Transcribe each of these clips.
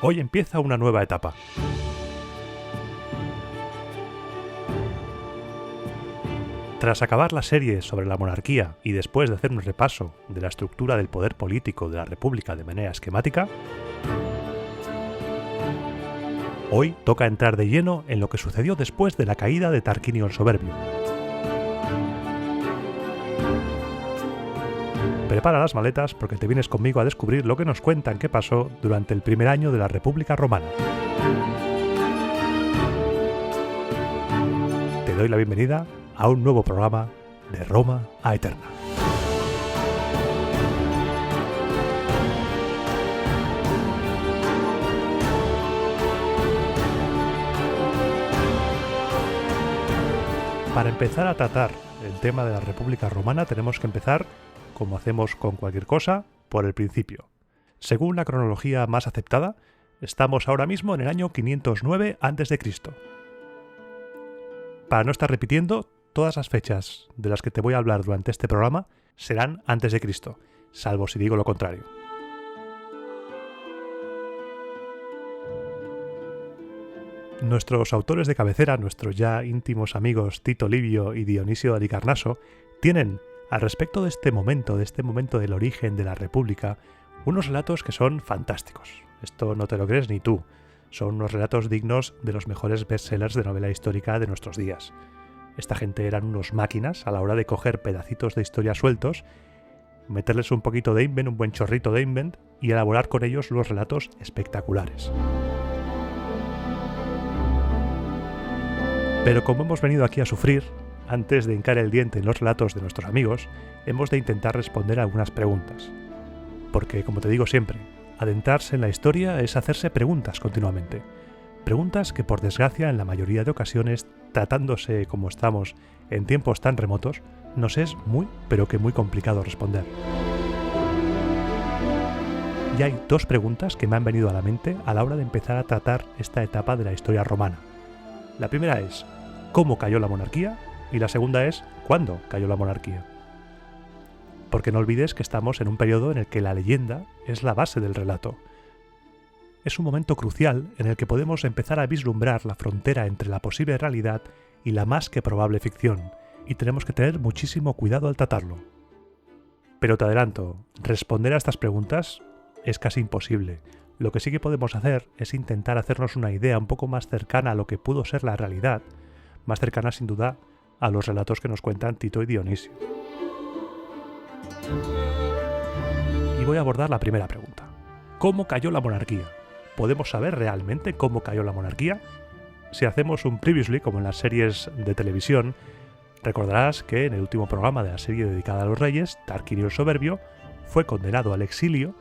Hoy empieza una nueva etapa. Tras acabar la serie sobre la monarquía y después de hacer un repaso de la estructura del poder político de la República de manera esquemática, hoy toca entrar de lleno en lo que sucedió después de la caída de Tarquinio el Soberbio. Prepara las maletas porque te vienes conmigo a descubrir lo que nos cuentan que pasó durante el primer año de la República Romana. Te doy la bienvenida a un nuevo programa de Roma a Eterna. Para empezar a tratar el tema de la República Romana tenemos que empezar, como hacemos con cualquier cosa, por el principio. Según la cronología más aceptada, estamos ahora mismo en el año 509 a.C. Para no estar repitiendo, todas las fechas de las que te voy a hablar durante este programa serán antes de Cristo, salvo si digo lo contrario. Nuestros autores de cabecera, nuestros ya íntimos amigos Tito Livio y Dionisio de Halicarnaso, tienen, al respecto de este momento del origen de la República, unos relatos que son fantásticos. Esto no te lo crees ni tú. Son unos relatos dignos de los mejores bestsellers de novela histórica de nuestros días. Esta gente eran unos máquinas a la hora de coger pedacitos de historia sueltos, meterles un poquito de invent, un buen chorrito de invent, y elaborar con ellos unos relatos espectaculares. Pero como hemos venido aquí a sufrir, antes de hincar el diente en los relatos de nuestros amigos, hemos de intentar responder a algunas preguntas. Porque, como te digo siempre, adentrarse en la historia es hacerse preguntas continuamente. Preguntas que, por desgracia, en la mayoría de ocasiones, tratándose como estamos en tiempos tan remotos, nos es muy, pero que muy complicado responder. Y hay dos preguntas que me han venido a la mente a la hora de empezar a tratar esta etapa de la historia romana. La primera es, ¿cómo cayó la monarquía? Y la segunda es, ¿cuándo cayó la monarquía? Porque no olvides que estamos en un periodo en el que la leyenda es la base del relato. Es un momento crucial en el que podemos empezar a vislumbrar la frontera entre la posible realidad y la más que probable ficción, y tenemos que tener muchísimo cuidado al tratarlo. Pero te adelanto, responder a estas preguntas es casi imposible. Lo que sí que podemos hacer es intentar hacernos una idea un poco más cercana a lo que pudo ser la realidad, más cercana sin duda a los relatos que nos cuentan Tito y Dionisio. Y voy a abordar la primera pregunta. ¿Cómo cayó la monarquía? ¿Podemos saber realmente cómo cayó la monarquía? Si hacemos un previously, como en las series de televisión, recordarás que en el último programa de la serie dedicada a los reyes, Tarquinio el Soberbio fue condenado al exilio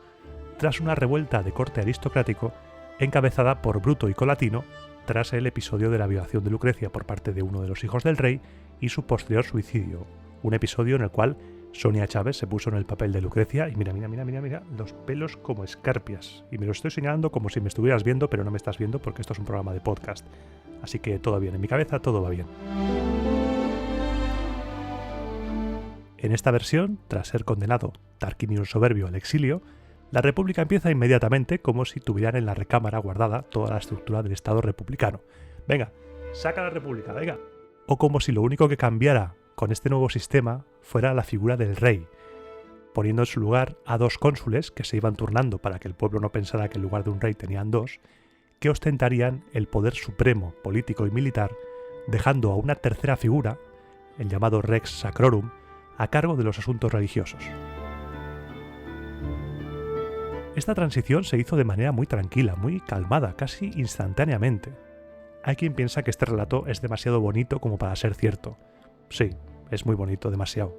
tras una revuelta de corte aristocrático encabezada por Bruto y Colatino tras el episodio de la violación de Lucrecia por parte de uno de los hijos del rey y su posterior suicidio. Un episodio en el cual Sonia Chávez se puso en el papel de Lucrecia y mira, los pelos como escarpias. Y me lo estoy señalando como si me estuvieras viendo, pero no me estás viendo porque esto es un programa de podcast. Así que todo bien, en mi cabeza todo va bien. En esta versión, tras ser condenado Tarquinio el Soberbio al exilio, la República empieza inmediatamente como si tuvieran en la recámara guardada toda la estructura del Estado republicano. Venga, saca la República, venga. O como si lo único que cambiara con este nuevo sistema fuera la figura del rey, poniendo en su lugar a dos cónsules que se iban turnando para que el pueblo no pensara que en lugar de un rey tenían dos, que ostentarían el poder supremo político y militar, dejando a una tercera figura, el llamado Rex Sacrorum, a cargo de los asuntos religiosos. Esta transición se hizo de manera muy tranquila, muy calmada, casi instantáneamente. Hay quien piensa que este relato es demasiado bonito como para ser cierto. Sí, es muy bonito, demasiado.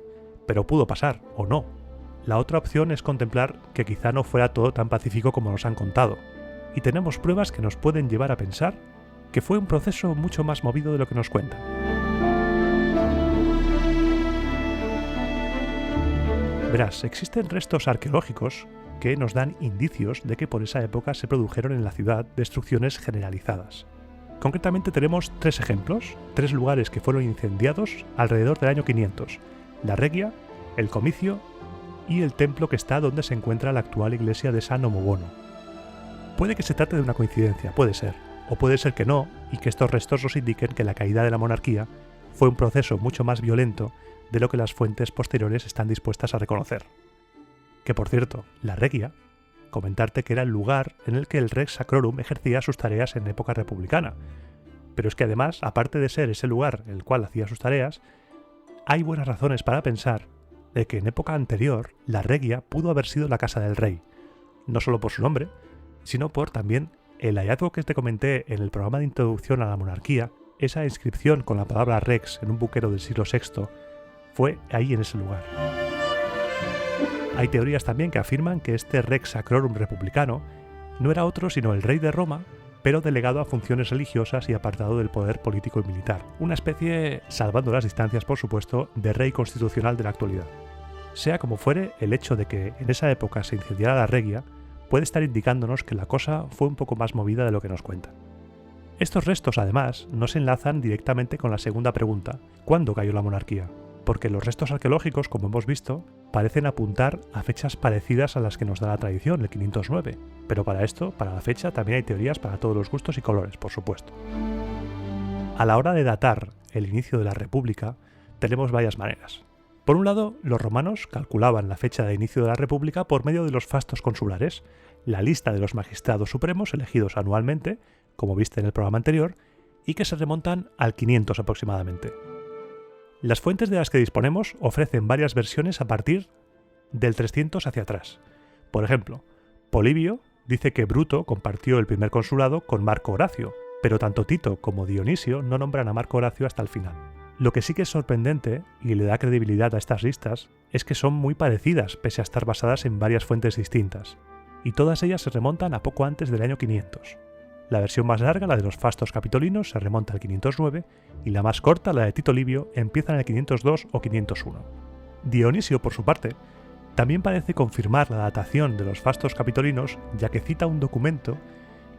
Pero pudo pasar, o no. La otra opción es contemplar que quizá no fuera todo tan pacífico como nos han contado. Y tenemos pruebas que nos pueden llevar a pensar que fue un proceso mucho más movido de lo que nos cuentan. Verás, existen restos arqueológicos que nos dan indicios de que por esa época se produjeron en la ciudad destrucciones generalizadas. Concretamente tenemos 3 ejemplos, 3 lugares que fueron incendiados alrededor del año 500. La Regia, el Comicio y el templo que está donde se encuentra la actual iglesia de San Omobono. Puede que se trate de una coincidencia, puede ser, o puede ser que no, y que estos restos nos indiquen que la caída de la monarquía fue un proceso mucho más violento de lo que las fuentes posteriores están dispuestas a reconocer. Que por cierto, la Regia, comentarte que era el lugar en el que el Rex Sacrorum ejercía sus tareas en época republicana, pero es que además, aparte de ser ese lugar en el cual hacía sus tareas, hay buenas razones para pensar de que en época anterior la Regia pudo haber sido la casa del rey, no solo por su nombre, sino por también el hallazgo que te comenté en el programa de introducción a la monarquía. Esa inscripción con la palabra Rex en un buquero del siglo VI fue ahí en ese lugar. Hay teorías también que afirman que este Rex Sacrorum republicano no era otro sino el rey de Roma, pero delegado a funciones religiosas y apartado del poder político y militar. Una especie, salvando las distancias por supuesto, de rey constitucional de la actualidad. Sea como fuere, el hecho de que en esa época se incendiara la Regia puede estar indicándonos que la cosa fue un poco más movida de lo que nos cuentan. Estos restos, además, no se enlazan directamente con la segunda pregunta, ¿cuándo cayó la monarquía? Porque los restos arqueológicos, como hemos visto, parecen apuntar a fechas parecidas a las que nos da la tradición, el 509. Pero para esto, para la fecha, también hay teorías para todos los gustos y colores, por supuesto. A la hora de datar el inicio de la República, tenemos varias maneras. Por un lado, los romanos calculaban la fecha de inicio de la República por medio de los fastos consulares, la lista de los magistrados supremos elegidos anualmente, como viste en el programa anterior, y que se remontan al 500 aproximadamente. Las fuentes de las que disponemos ofrecen varias versiones a partir del 300 hacia atrás. Por ejemplo, Polibio dice que Bruto compartió el primer consulado con Marco Horacio, pero tanto Tito como Dionisio no nombran a Marco Horacio hasta el final. Lo que sí que es sorprendente, y le da credibilidad a estas listas, es que son muy parecidas pese a estar basadas en varias fuentes distintas, y todas ellas se remontan a poco antes del año 500. La versión más larga, la de los fastos capitolinos, se remonta al 509, y la más corta, la de Tito Livio, empieza en el 502 o 501. Dionisio, por su parte, también parece confirmar la datación de los fastos capitolinos, ya que cita un documento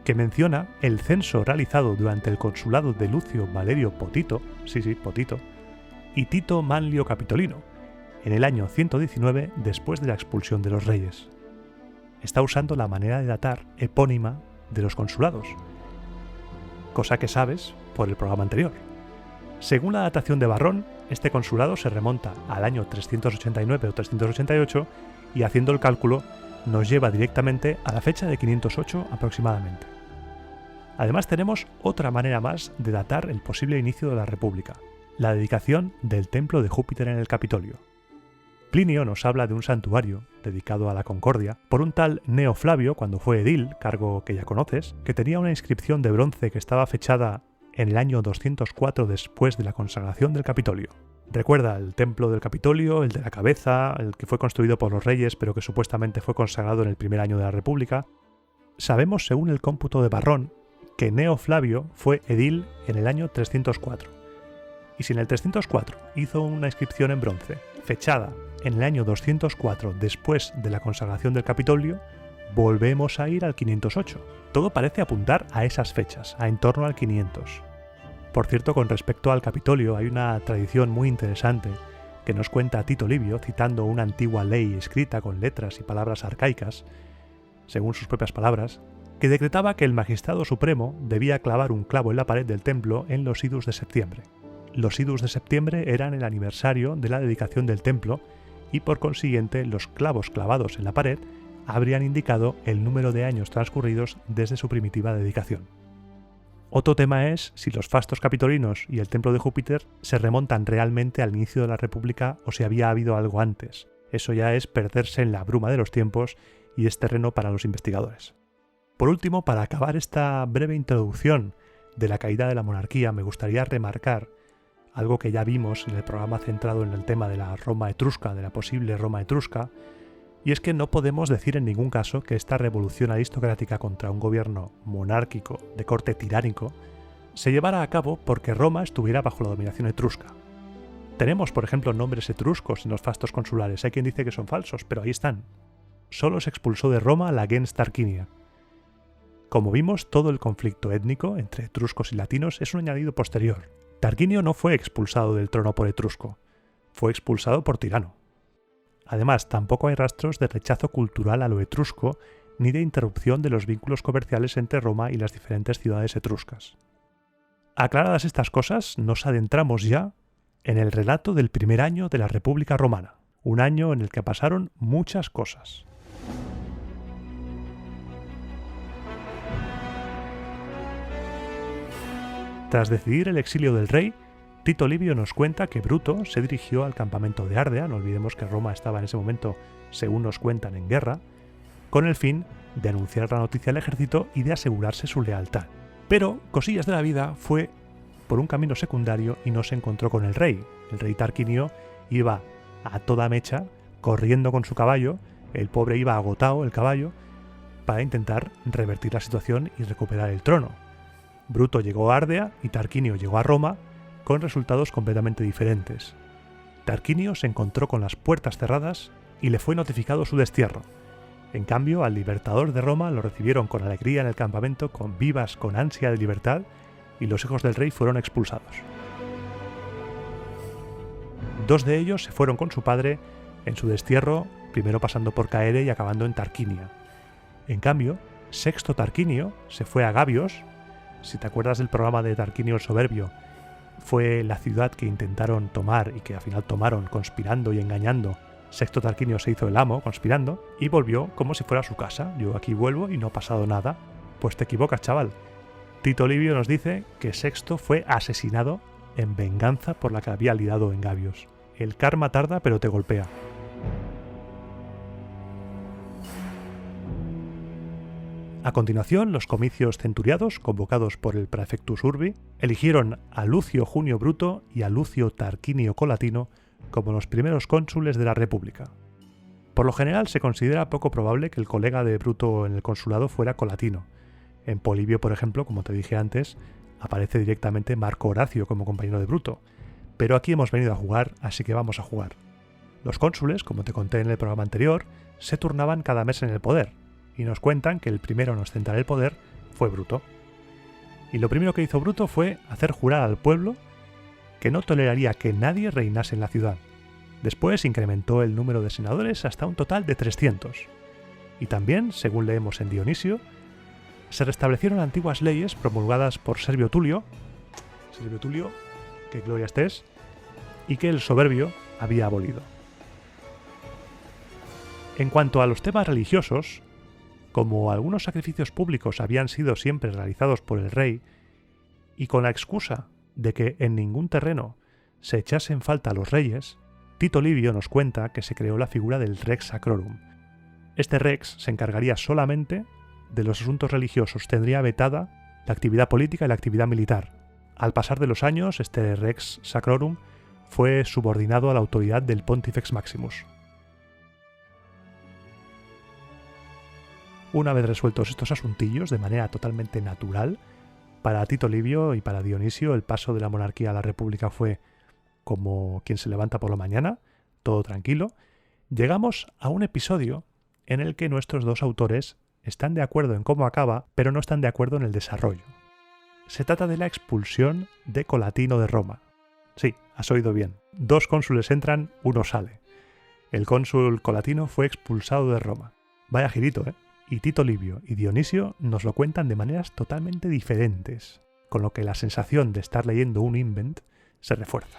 que menciona el censo realizado durante el consulado de Lucio Valerio Potito, Potito, y Tito Manlio Capitolino, en el año 119 después de la expulsión de los reyes. Está usando la manera de datar epónima de los consulados, cosa que sabes por el programa anterior. Según la datación de Varrón, este consulado se remonta al año 389 o 388 y haciendo el cálculo nos lleva directamente a la fecha de 508 aproximadamente. Además tenemos otra manera más de datar el posible inicio de la República, la dedicación del templo de Júpiter en el Capitolio. Plinio nos habla de un santuario dedicado a la concordia por un tal Neo Flavio cuando fue edil, cargo que ya conoces, que tenía una inscripción de bronce que estaba fechada en el año 204 después de la consagración del Capitolio. Recuerda el templo del Capitolio, el de la cabeza, el que fue construido por los reyes pero que supuestamente fue consagrado en el primer año de la República. Sabemos, según el cómputo de Varrón, que Neo Flavio fue edil en el año 304. Y si en el 304 hizo una inscripción en bronce, fechada en el año 204 después de la consagración del Capitolio, volvemos a ir al 508. Todo parece apuntar a esas fechas, a en torno al 500. Por cierto, con respecto al Capitolio hay una tradición muy interesante que nos cuenta Tito Livio citando una antigua ley escrita con letras y palabras arcaicas, según sus propias palabras, que decretaba que el magistrado supremo debía clavar un clavo en la pared del templo en los idus de septiembre. Los idus de septiembre eran el aniversario de la dedicación del templo y por consiguiente los clavos clavados en la pared habrían indicado el número de años transcurridos desde su primitiva dedicación. Otro tema es si los fastos capitolinos y el templo de Júpiter se remontan realmente al inicio de la República o si había habido algo antes. Eso ya es perderse en la bruma de los tiempos y es terreno para los investigadores. Por último, para acabar esta breve introducción de la caída de la monarquía, me gustaría remarcar algo que ya vimos en el programa centrado en el tema de la Roma etrusca, de la posible Roma etrusca, y es que no podemos decir en ningún caso que esta revolución aristocrática contra un gobierno monárquico de corte tiránico se llevara a cabo porque Roma estuviera bajo la dominación etrusca. Tenemos, por ejemplo, nombres etruscos en los fastos consulares. Hay quien dice que son falsos, pero ahí están. Solo se expulsó de Roma la gens Tarquinia. Como vimos, todo el conflicto étnico entre etruscos y latinos es un añadido posterior. Tarquinio no fue expulsado del trono por etrusco, fue expulsado por tirano. Además, tampoco hay rastros de rechazo cultural a lo etrusco ni de interrupción de los vínculos comerciales entre Roma y las diferentes ciudades etruscas. Aclaradas estas cosas, nos adentramos ya en el relato del primer año de la República Romana, un año en el que pasaron muchas cosas. Tras decidir el exilio del rey, Tito Livio nos cuenta que Bruto se dirigió al campamento de Ardea, no olvidemos que Roma estaba en ese momento, según nos cuentan, en guerra, con el fin de anunciar la noticia al ejército y de asegurarse su lealtad. Pero, cosillas de la vida, fue por un camino secundario y no se encontró con el rey. El rey Tarquinio iba a toda mecha, corriendo con su caballo, el pobre iba agotado, el caballo, para intentar revertir la situación y recuperar el trono. Bruto llegó a Ardea y Tarquinio llegó a Roma con resultados completamente diferentes. Tarquinio se encontró con las puertas cerradas y le fue notificado su destierro. En cambio, al libertador de Roma lo recibieron con alegría en el campamento, con vivas, con ansia de libertad, y los hijos del rey fueron expulsados. 2 de ellos se fueron con su padre en su destierro, primero pasando por Caere y acabando en Tarquinia. En cambio, Sexto Tarquinio se fue a Gabios. Si te acuerdas del programa de Tarquinio el Soberbio, fue la ciudad que intentaron tomar y que al final tomaron conspirando y engañando. Sexto Tarquinio se hizo el amo conspirando y volvió como si fuera su casa. Yo aquí vuelvo y no ha pasado nada. Pues te equivocas, chaval. Tito Livio nos dice que Sexto fue asesinado en venganza por la que había liado en Gabios. El karma tarda pero te golpea. A continuación, los comicios centuriados, convocados por el Praefectus Urbi, eligieron a Lucio Junio Bruto y a Lucio Tarquinio Colatino como los primeros cónsules de la República. Por lo general se considera poco probable que el colega de Bruto en el consulado fuera Colatino. En Polibio, por ejemplo, como te dije antes, aparece directamente Marco Horacio como compañero de Bruto. Pero aquí hemos venido a jugar, así que vamos a jugar. Los cónsules, como te conté en el programa anterior, se turnaban cada mes en el poder, y nos cuentan que el primero en ostentar el poder fue Bruto. Y lo primero que hizo Bruto fue hacer jurar al pueblo que no toleraría que nadie reinase en la ciudad. Después incrementó el número de senadores hasta un total de 300. Y también, según leemos en Dionisio, se restablecieron antiguas leyes promulgadas por Servio Tulio, que gloria estés, y que el Soberbio había abolido. En cuanto a los temas religiosos, como algunos sacrificios públicos habían sido siempre realizados por el rey, y con la excusa de que en ningún terreno se echase en falta a los reyes, Tito Livio nos cuenta que se creó la figura del Rex Sacrorum. Este Rex se encargaría solamente de los asuntos religiosos, tendría vetada la actividad política y la actividad militar. Al pasar de los años, este Rex Sacrorum fue subordinado a la autoridad del Pontifex Maximus. Una vez resueltos estos asuntillos de manera totalmente natural, para Tito Livio y para Dionisio el paso de la monarquía a la república fue como quien se levanta por la mañana, todo tranquilo. Llegamos a un episodio en el que nuestros dos autores están de acuerdo en cómo acaba, pero no están de acuerdo en el desarrollo. Se trata de la expulsión de Colatino de Roma. Sí, has oído bien. 2 cónsules entran, 1 sale. El cónsul Colatino fue expulsado de Roma. Vaya girito, ¿eh? Y Tito Livio y Dionisio nos lo cuentan de maneras totalmente diferentes, con lo que la sensación de estar leyendo un invent se refuerza.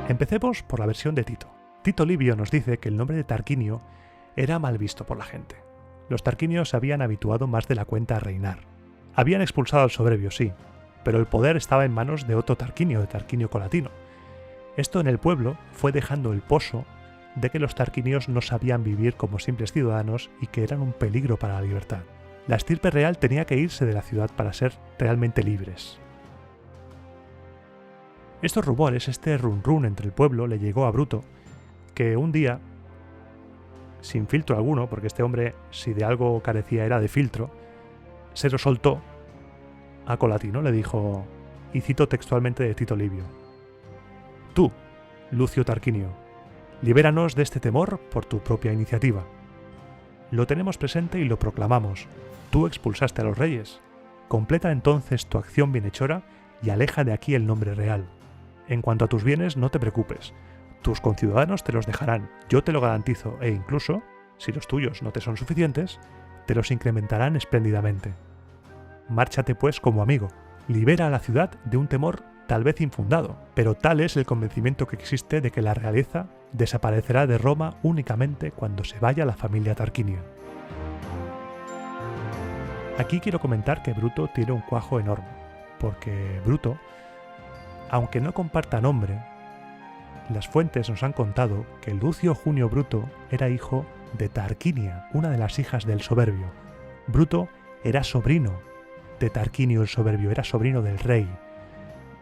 Empecemos por la versión de Tito. Tito Livio nos dice que el nombre de Tarquinio era mal visto por la gente. Los tarquinios se habían habituado más de la cuenta a reinar. Habían expulsado al Soberbio, sí, pero el poder estaba en manos de otro Tarquinio, de Tarquinio Colatino. Esto en el pueblo fue dejando el pozo de que los tarquinios no sabían vivir como simples ciudadanos y que eran un peligro para la libertad. La estirpe real tenía que irse de la ciudad para ser realmente libres. Estos rumores, este run-run entre el pueblo, le llegó a Bruto, que un día, sin filtro alguno, porque este hombre, si de algo carecía era de filtro, se lo soltó a Colatino, le dijo, y cito textualmente de Tito Livio: «Tú, Lucio Tarquinio, libéranos de este temor por tu propia iniciativa. Lo tenemos presente y lo proclamamos. Tú expulsaste a los reyes. completa entonces tu acción bienhechora y aleja de aquí el nombre real. En cuanto a tus bienes, no te preocupes. Tus conciudadanos te los dejarán, yo te lo garantizo, e incluso, si los tuyos no te son suficientes, te los incrementarán espléndidamente. Márchate pues como amigo, libera a la ciudad de un temor tal vez infundado, pero tal es el convencimiento que existe de que la realeza desaparecerá de Roma únicamente cuando se vaya la familia Tarquinia. Aquí quiero comentar que Bruto tiene un cuajo enorme, porque Bruto, aunque no comparta nombre, las fuentes nos han contado que Lucio Junio Bruto era hijo de Tarquinia, una de las hijas del Soberbio. Bruto era sobrino de Tarquinio el Soberbio, era sobrino del rey.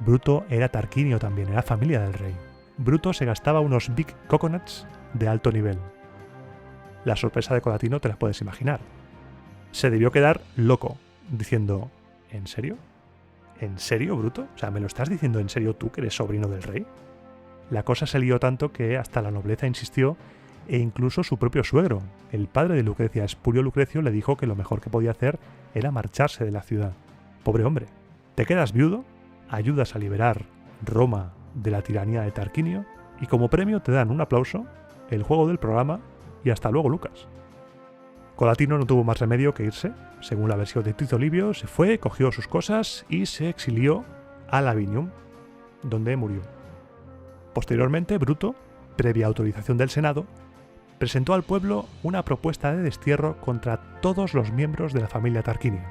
Bruto era Tarquinio también, era familia del rey. Bruto se gastaba unos big coconuts de alto nivel. La sorpresa de Colatino te la puedes imaginar. Se debió quedar loco, diciendo, ¿en serio? ¿En serio, Bruto? O sea, ¿me lo estás diciendo en serio tú que eres sobrino del rey? La cosa se lió tanto que hasta la nobleza insistió e incluso su propio suegro, el padre de Lucrecia, Espurio Lucrecio, le dijo que lo mejor que podía hacer era marcharse de la ciudad. Pobre hombre, te quedas viudo, ayudas a liberar Roma de la tiranía de Tarquinio y como premio te dan un aplauso, el juego del programa y hasta luego, Lucas. Colatino no tuvo más remedio que irse. Según la versión de Tito Livio, se fue, cogió sus cosas y se exilió a Lavinium, donde murió. Posteriormente, Bruto, previa autorización del Senado, presentó al pueblo una propuesta de destierro contra todos los miembros de la familia Tarquinia.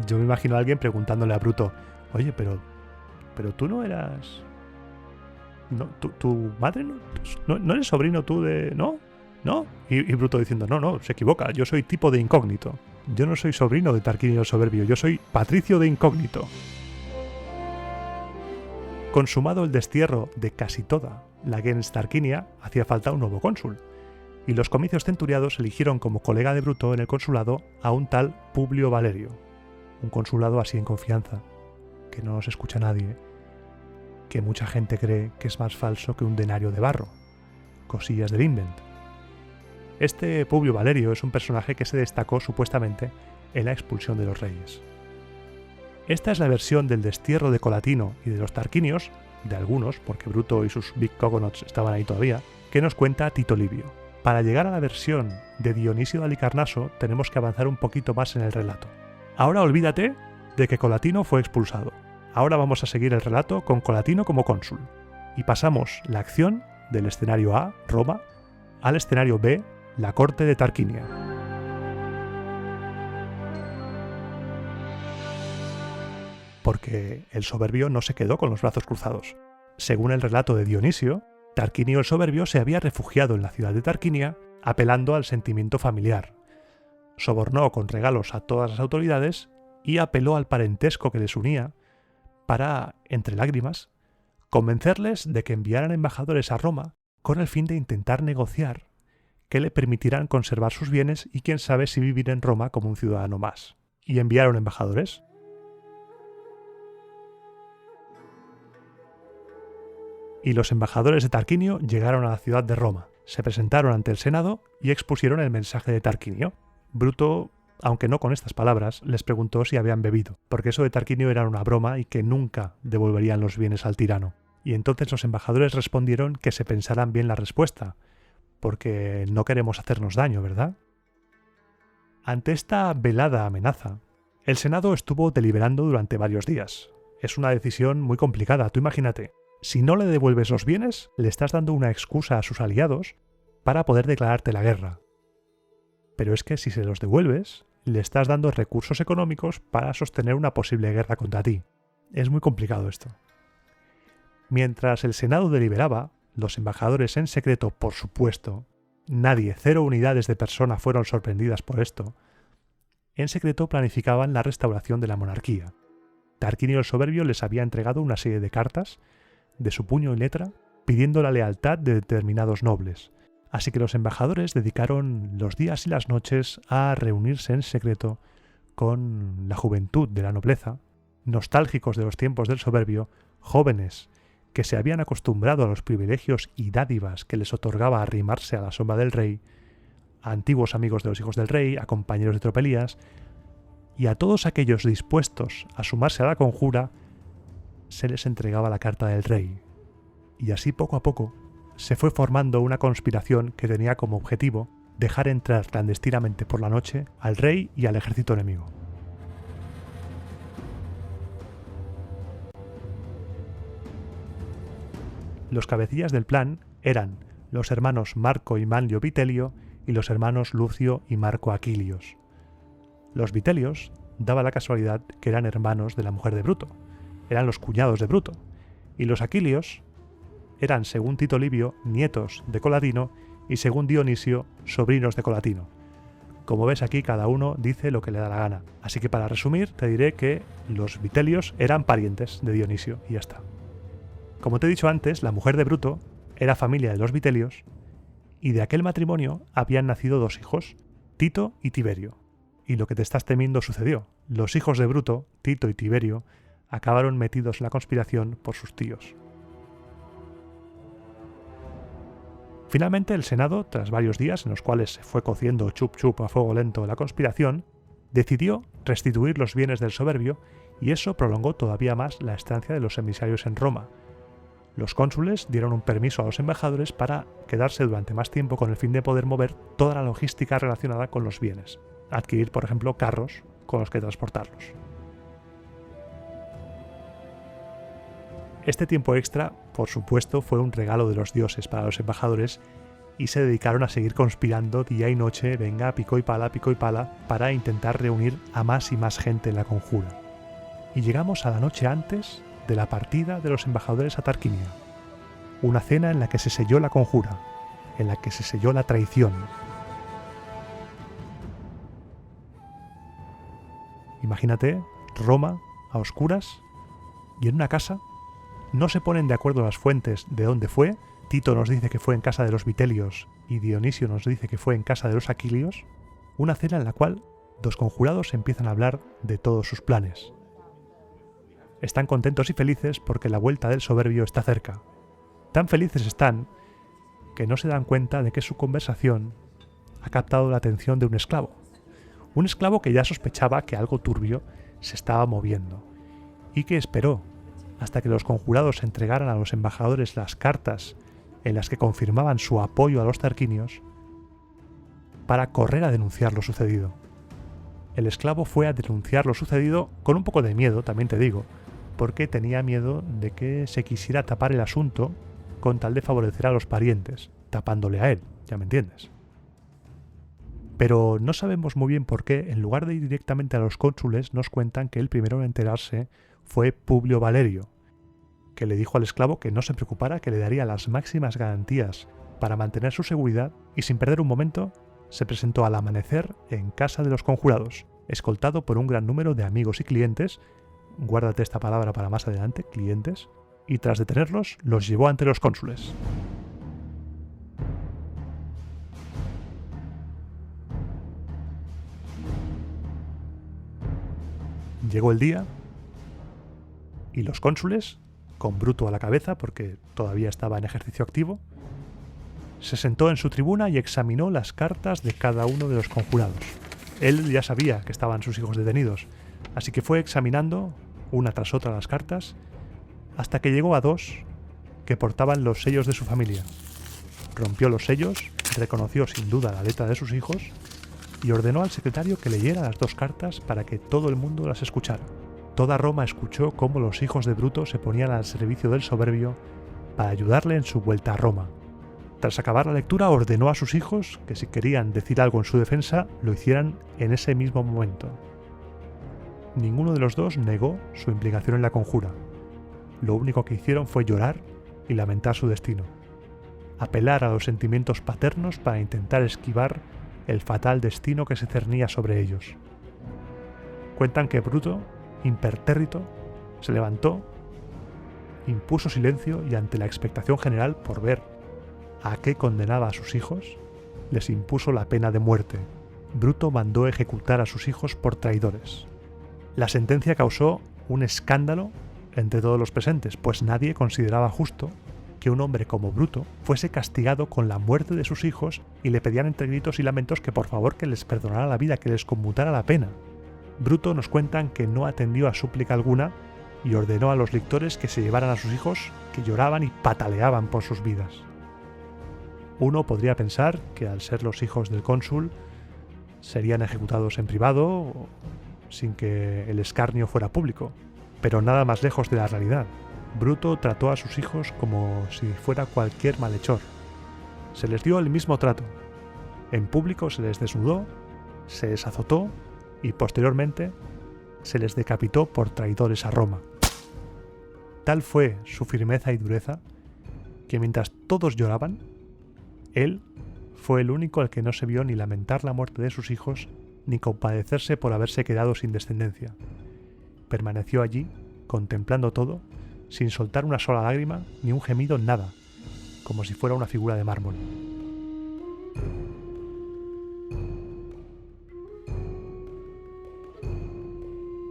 Yo me imagino a alguien preguntándole a Bruto, oye, pero tú no eras... ¿No? ¿Tu madre no eres sobrino tú de...? ¿No? ¿No? Y Bruto diciendo, no, se equivoca, yo soy tipo de incógnito. Yo no soy sobrino de Tarquinio el Soberbio, yo soy patricio de incógnito. Consumado el destierro de casi toda la gens Tarquinia, hacía falta un nuevo cónsul, y los comicios centuriados eligieron como colega de Bruto en el consulado a un tal Publio Valerio, un consulado así en confianza, que no nos escucha nadie, que mucha gente cree que es más falso que un denario de barro, cosillas del invent. Este Publio Valerio es un personaje que se destacó supuestamente en la expulsión de los reyes. Esta es la versión del destierro de Colatino y de los Tarquinios, de algunos, porque Bruto y sus Big Coconuts estaban ahí todavía, que nos cuenta Tito Livio. Para llegar a la versión de Dionisio de Halicarnaso tenemos que avanzar un poquito más en el relato. Ahora olvídate de que Colatino fue expulsado. Ahora vamos a seguir el relato con Colatino como cónsul. Y pasamos la acción del escenario A, Roma, al escenario B, la corte de Tarquinia. Porque el Soberbio no se quedó con los brazos cruzados. Según el relato de Dionisio, Tarquinio el Soberbio se había refugiado en la ciudad de Tarquinia apelando al sentimiento familiar. Sobornó con regalos a todas las autoridades y apeló al parentesco que les unía para, entre lágrimas, convencerles de que enviaran embajadores a Roma con el fin de intentar negociar que le permitirán conservar sus bienes y quién sabe si vivir en Roma como un ciudadano más. Y enviaron embajadores. Y los embajadores de Tarquinio llegaron a la ciudad de Roma, se presentaron ante el Senado y expusieron el mensaje de Tarquinio. Bruto, aunque no con estas palabras, les preguntó si habían bebido, porque eso de Tarquinio era una broma y que nunca devolverían los bienes al tirano. Y entonces los embajadores respondieron que se pensaran bien la respuesta, porque no queremos hacernos daño, ¿verdad? Ante esta velada amenaza, el Senado estuvo deliberando durante varios días. Es una decisión muy complicada, tú imagínate. Si no le devuelves los bienes, le estás dando una excusa a sus aliados para poder declararte la guerra. Pero es que si se los devuelves, le estás dando recursos económicos para sostener una posible guerra contra ti. Es muy complicado esto. Mientras el Senado deliberaba, los embajadores en secreto, por supuesto, nadie, 0 unidades de persona fueron sorprendidas por esto, en secreto planificaban la restauración de la monarquía. Tarquinio el Soberbio les había entregado una serie de cartas, de su puño y letra, pidiendo la lealtad de determinados nobles. Así que los embajadores dedicaron los días y las noches a reunirse en secreto con la juventud de la nobleza, nostálgicos de los tiempos del Soberbio, jóvenes que se habían acostumbrado a los privilegios y dádivas que les otorgaba arrimarse a la sombra del rey, a antiguos amigos de los hijos del rey, a compañeros de tropelías, y a todos aquellos dispuestos a sumarse a la conjura se les entregaba la carta del rey. Y así poco a poco se fue formando una conspiración que tenía como objetivo dejar entrar clandestinamente por la noche al rey y al ejército enemigo. Los cabecillas del plan eran los hermanos Marco y Manlio Vitelio y los hermanos Lucio y Marco Aquilios. Los Vitelios daba la casualidad que eran hermanos de la mujer de Bruto, eran los cuñados de Bruto, y los Aquilios eran, según Tito Livio, nietos de Colatino y, según Dionisio, sobrinos de Colatino. Como ves aquí, cada uno dice lo que le da la gana, así que para resumir te diré que los Vitelios eran parientes de Dionisio y ya está. Como te he dicho antes, la mujer de Bruto era familia de los Vitelios y de aquel matrimonio habían nacido 2 hijos, Tito y Tiberio. Y lo que te estás temiendo sucedió. Los hijos de Bruto, Tito y Tiberio, acabaron metidos en la conspiración por sus tíos. Finalmente el Senado, tras varios días en los cuales se fue cociendo chup chup a fuego lento la conspiración, decidió restituir los bienes del soberbio y eso prolongó todavía más la estancia de los emisarios en Roma. Los cónsules dieron un permiso a los embajadores para quedarse durante más tiempo con el fin de poder mover toda la logística relacionada con los bienes, adquirir, por ejemplo, carros con los que transportarlos. Este tiempo extra, por supuesto, fue un regalo de los dioses para los embajadores y se dedicaron a seguir conspirando día y noche, venga, pico y pala, para intentar reunir a más y más gente en la conjura. Y llegamos a la noche antes de la partida de los embajadores a Tarquinia, una cena en la que se selló la conjura, en la que se selló la traición. Imagínate Roma a oscuras y en una casa. No se ponen de acuerdo las fuentes de dónde fue. Tito nos dice que fue en casa de los Vitelios y Dionisio nos dice que fue en casa de los Aquilios. Una cena en la cual 2 conjurados empiezan a hablar de todos sus planes. Están contentos y felices porque la vuelta del soberbio está cerca. Tan felices están que no se dan cuenta de que su conversación ha captado la atención de un esclavo. Un esclavo que ya sospechaba que algo turbio se estaba moviendo y que esperó hasta que los conjurados entregaran a los embajadores las cartas en las que confirmaban su apoyo a los tarquinios para correr a denunciar lo sucedido. El esclavo fue a denunciar lo sucedido con un poco de miedo, también te digo, porque tenía miedo de que se quisiera tapar el asunto con tal de favorecer a los parientes, tapándole a él, ya me entiendes. Pero no sabemos muy bien por qué, en lugar de ir directamente a los cónsules, nos cuentan que el primero en enterarse fue Publio Valerio, que le dijo al esclavo que no se preocupara, que le daría las máximas garantías para mantener su seguridad y sin perder un momento se presentó al amanecer en casa de los conjurados, escoltado por un gran número de amigos y clientes, guárdate esta palabra para más adelante, clientes, y tras detenerlos los llevó ante los cónsules. Llegó el día y los cónsules, con Bruto a la cabeza porque todavía estaba en ejercicio activo, se sentó en su tribuna y examinó las cartas de cada uno de los conjurados. Él ya sabía que estaban sus hijos detenidos, así que fue examinando una tras otra las cartas hasta que llegó a 2 que portaban los sellos de su familia. Rompió los sellos, reconoció sin duda la letra de sus hijos y ordenó al secretario que leyera las 2 cartas para que todo el mundo las escuchara. Toda Roma escuchó cómo los hijos de Bruto se ponían al servicio del soberbio para ayudarle en su vuelta a Roma. Tras acabar la lectura, ordenó a sus hijos que si querían decir algo en su defensa, lo hicieran en ese mismo momento. Ninguno de los 2 negó su implicación en la conjura. Lo único que hicieron fue llorar y lamentar su destino, apelar a los sentimientos paternos para intentar esquivar el fatal destino que se cernía sobre ellos. Cuentan que Bruto, impertérrito, se levantó, impuso silencio y ante la expectación general por ver a qué condenaba a sus hijos, les impuso la pena de muerte. Bruto mandó ejecutar a sus hijos por traidores. La sentencia causó un escándalo entre todos los presentes, pues nadie consideraba justo que un hombre como Bruto fuese castigado con la muerte de sus hijos y le pedían entre gritos y lamentos que por favor que les perdonara la vida, que les conmutara la pena. Bruto nos cuentan que no atendió a súplica alguna y ordenó a los lictores que se llevaran a sus hijos, que lloraban y pataleaban por sus vidas. Uno podría pensar que al ser los hijos del cónsul serían ejecutados en privado sin que el escarnio fuera público, pero nada más lejos de la realidad. Bruto trató a sus hijos como si fuera cualquier malhechor. Se les dio el mismo trato. En público se les desnudó, se les azotó y posteriormente se les decapitó por traidores a Roma. Tal fue su firmeza y dureza que mientras todos lloraban, él fue el único al que no se vio ni lamentar la muerte de sus hijos ni compadecerse por haberse quedado sin descendencia. Permaneció allí, contemplando todo, sin soltar una sola lágrima ni un gemido, nada, como si fuera una figura de mármol.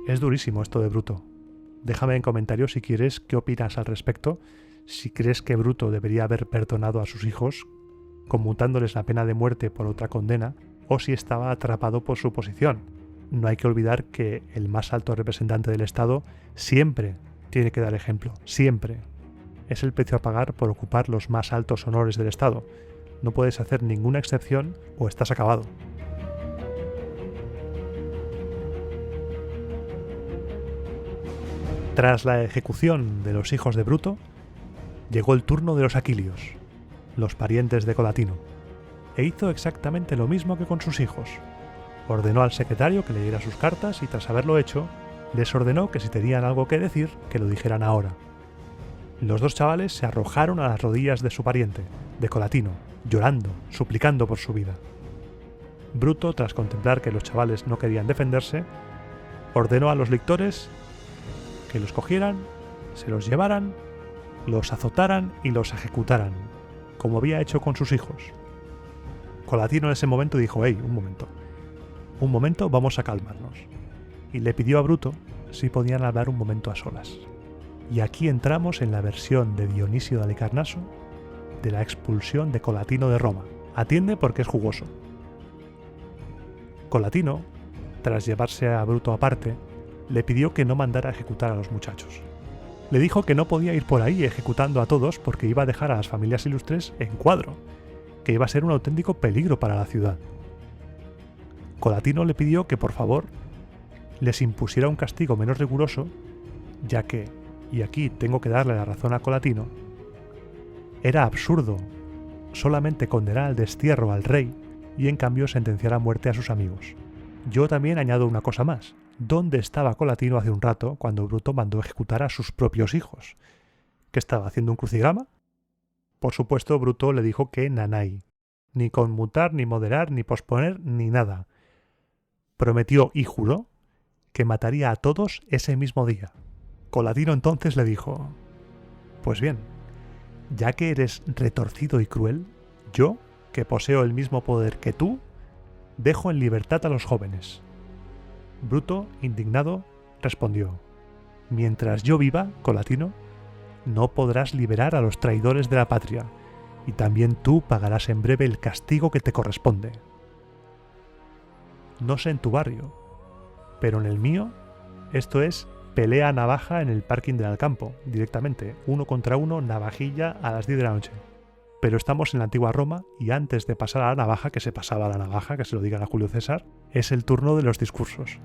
Es durísimo esto de Bruto. Déjame en comentarios si quieres qué opinas al respecto, si crees que Bruto debería haber perdonado a sus hijos, conmutándoles la pena de muerte por otra condena, o si estaba atrapado por su posición. No hay que olvidar que el más alto representante del Estado siempre tiene que dar ejemplo, siempre. Es el precio a pagar por ocupar los más altos honores del Estado. No puedes hacer ninguna excepción o estás acabado. Tras la ejecución de los hijos de Bruto, llegó el turno de los Aquilios, los parientes de Colatino, e hizo exactamente lo mismo que con sus hijos. Ordenó al secretario que leyera sus cartas y tras haberlo hecho, les ordenó que si tenían algo que decir, que lo dijeran ahora. Los dos chavales se arrojaron a las rodillas de su pariente, de Colatino, llorando, suplicando por su vida. Bruto, tras contemplar que los chavales no querían defenderse, ordenó a los lictores que los cogieran, se los llevaran, los azotaran y los ejecutaran, como había hecho con sus hijos. Colatino en ese momento dijo: «Hey, un momento, vamos a calmarnos», y le pidió a Bruto si podían hablar un momento a solas. Y aquí entramos en la versión de Dionisio de Halicarnaso de la expulsión de Colatino de Roma. Atiende porque es jugoso. Colatino, tras llevarse a Bruto aparte, le pidió que no mandara a ejecutar a los muchachos. Le dijo que no podía ir por ahí ejecutando a todos porque iba a dejar a las familias ilustres en cuadro, que iba a ser un auténtico peligro para la ciudad. Colatino le pidió que por favor les impusiera un castigo menos riguroso, ya que, y aquí tengo que darle la razón a Colatino, era absurdo solamente condenar al destierro al rey y en cambio sentenciar a muerte a sus amigos. Yo también añado una cosa más. ¿Dónde estaba Colatino hace un rato cuando Bruto mandó ejecutar a sus propios hijos? ¿Qué estaba haciendo, un crucigrama? Por supuesto, Bruto le dijo que nanay. Ni conmutar, ni moderar, ni posponer, ni nada. Prometió y juró que mataría a todos ese mismo día. Colatino entonces le dijo: «Pues bien, ya que eres retorcido y cruel, yo, que poseo el mismo poder que tú, dejo en libertad a los jóvenes». Bruto, indignado, respondió: «Mientras yo viva, Colatino, no podrás liberar a los traidores de la patria, y también tú pagarás en breve el castigo que te corresponde. No sé en tu barrio, pero en el mío, esto es pelea a navaja en el parking del Alcampo, directamente, 1 contra 1, navajilla a las 10 de la noche. Pero estamos en la antigua Roma y antes de pasar a la navaja, que se pasaba a la navaja, que se lo digan a Julio César, es el turno de los discursos».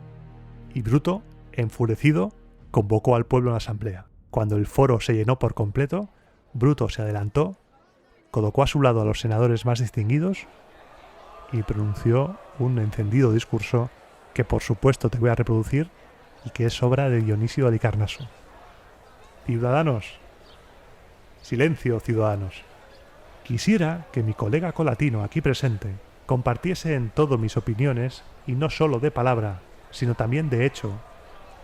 Y Bruto, enfurecido, convocó al pueblo en la asamblea. Cuando el foro se llenó por completo, Bruto se adelantó, colocó a su lado a los senadores más distinguidos y pronunció un encendido discurso que por supuesto te voy a reproducir y que es obra de Dionisio de Halicarnaso. «Ciudadanos, silencio, ciudadanos. Quisiera que mi colega Colatino aquí presente compartiese en todo mis opiniones y no solo de palabra, sino también de hecho,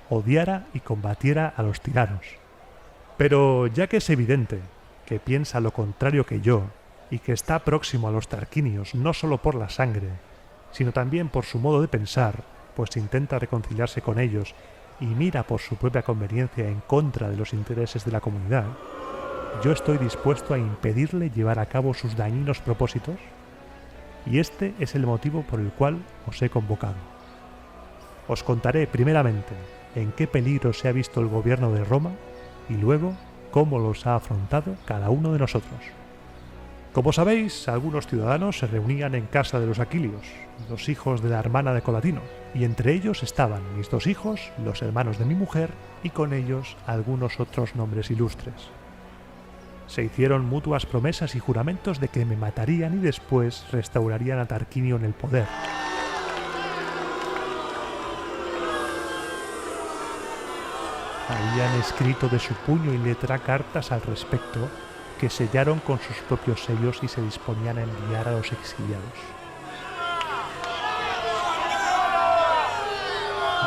odiara y combatiera a los tiranos. Pero ya que es evidente que piensa lo contrario que yo y que está próximo a los tarquinios no solo por la sangre, sino también por su modo de pensar, pues intenta reconciliarse con ellos y mira por su propia conveniencia en contra de los intereses de la comunidad, yo estoy dispuesto a impedirle llevar a cabo sus dañinos propósitos, y este es el motivo por el cual os he convocado. Os contaré primeramente en qué peligro se ha visto el gobierno de Roma y luego cómo los ha afrontado cada uno de nosotros. Como sabéis, algunos ciudadanos se reunían en casa de los Aquilios, los hijos de la hermana de Colatino, y entre ellos estaban mis 2 hijos, los hermanos de mi mujer, y con ellos algunos otros nombres ilustres. Se hicieron mutuas promesas y juramentos de que me matarían y después restaurarían a Tarquinio en el poder. Habían escrito de su puño y letra cartas al respecto que sellaron con sus propios sellos y se disponían a enviar a los exiliados.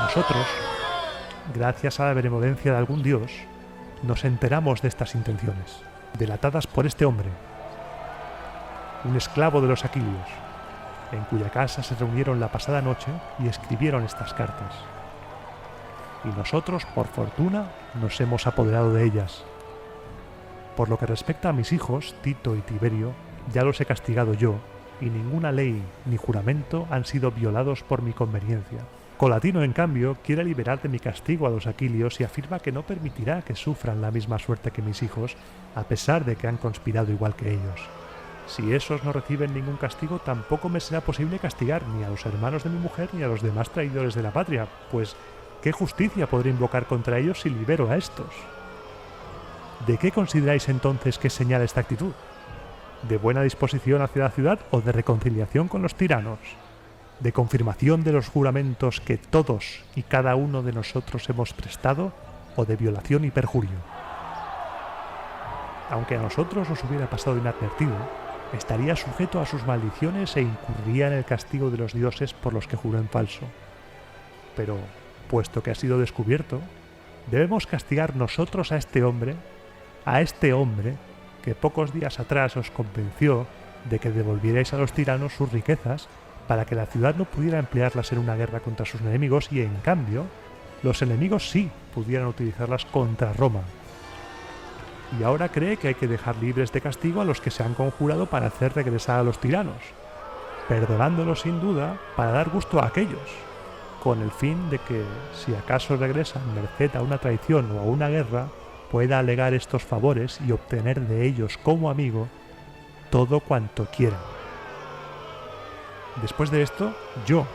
Nosotros, gracias a la benevolencia de algún dios, nos enteramos de estas intenciones, delatadas por este hombre, un esclavo de los Aquilios, en cuya casa se reunieron la pasada noche y escribieron estas cartas. Y nosotros, por fortuna, nos hemos apoderado de ellas. Por lo que respecta a mis hijos, Tito y Tiberio, ya los he castigado yo, y ninguna ley ni juramento han sido violados por mi conveniencia. Colatino, en cambio, quiere liberar de mi castigo a los Aquilios y afirma que no permitirá que sufran la misma suerte que mis hijos, a pesar de que han conspirado igual que ellos. Si esos no reciben ningún castigo, tampoco me será posible castigar ni a los hermanos de mi mujer ni a los demás traidores de la patria, pues ¿qué justicia podré invocar contra ellos si libero a estos? ¿De qué consideráis entonces que señala esta actitud? ¿De buena disposición hacia la ciudad o de reconciliación con los tiranos? ¿De confirmación de los juramentos que todos y cada uno de nosotros hemos prestado o de violación y perjurio? Aunque a nosotros nos hubiera pasado inadvertido, estaría sujeto a sus maldiciones e incurría en el castigo de los dioses por los que juró en falso. Pero, puesto que ha sido descubierto, debemos castigar nosotros a este hombre que pocos días atrás os convenció de que devolvierais a los tiranos sus riquezas para que la ciudad no pudiera emplearlas en una guerra contra sus enemigos y, en cambio, los enemigos sí pudieran utilizarlas contra Roma. Y ahora cree que hay que dejar libres de castigo a los que se han conjurado para hacer regresar a los tiranos, perdonándolos sin duda para dar gusto a aquellos, con el fin de que, si acaso regresan merced a una traición o a una guerra, pueda alegar estos favores y obtener de ellos como amigo todo cuanto quiera. Después de esto, yo,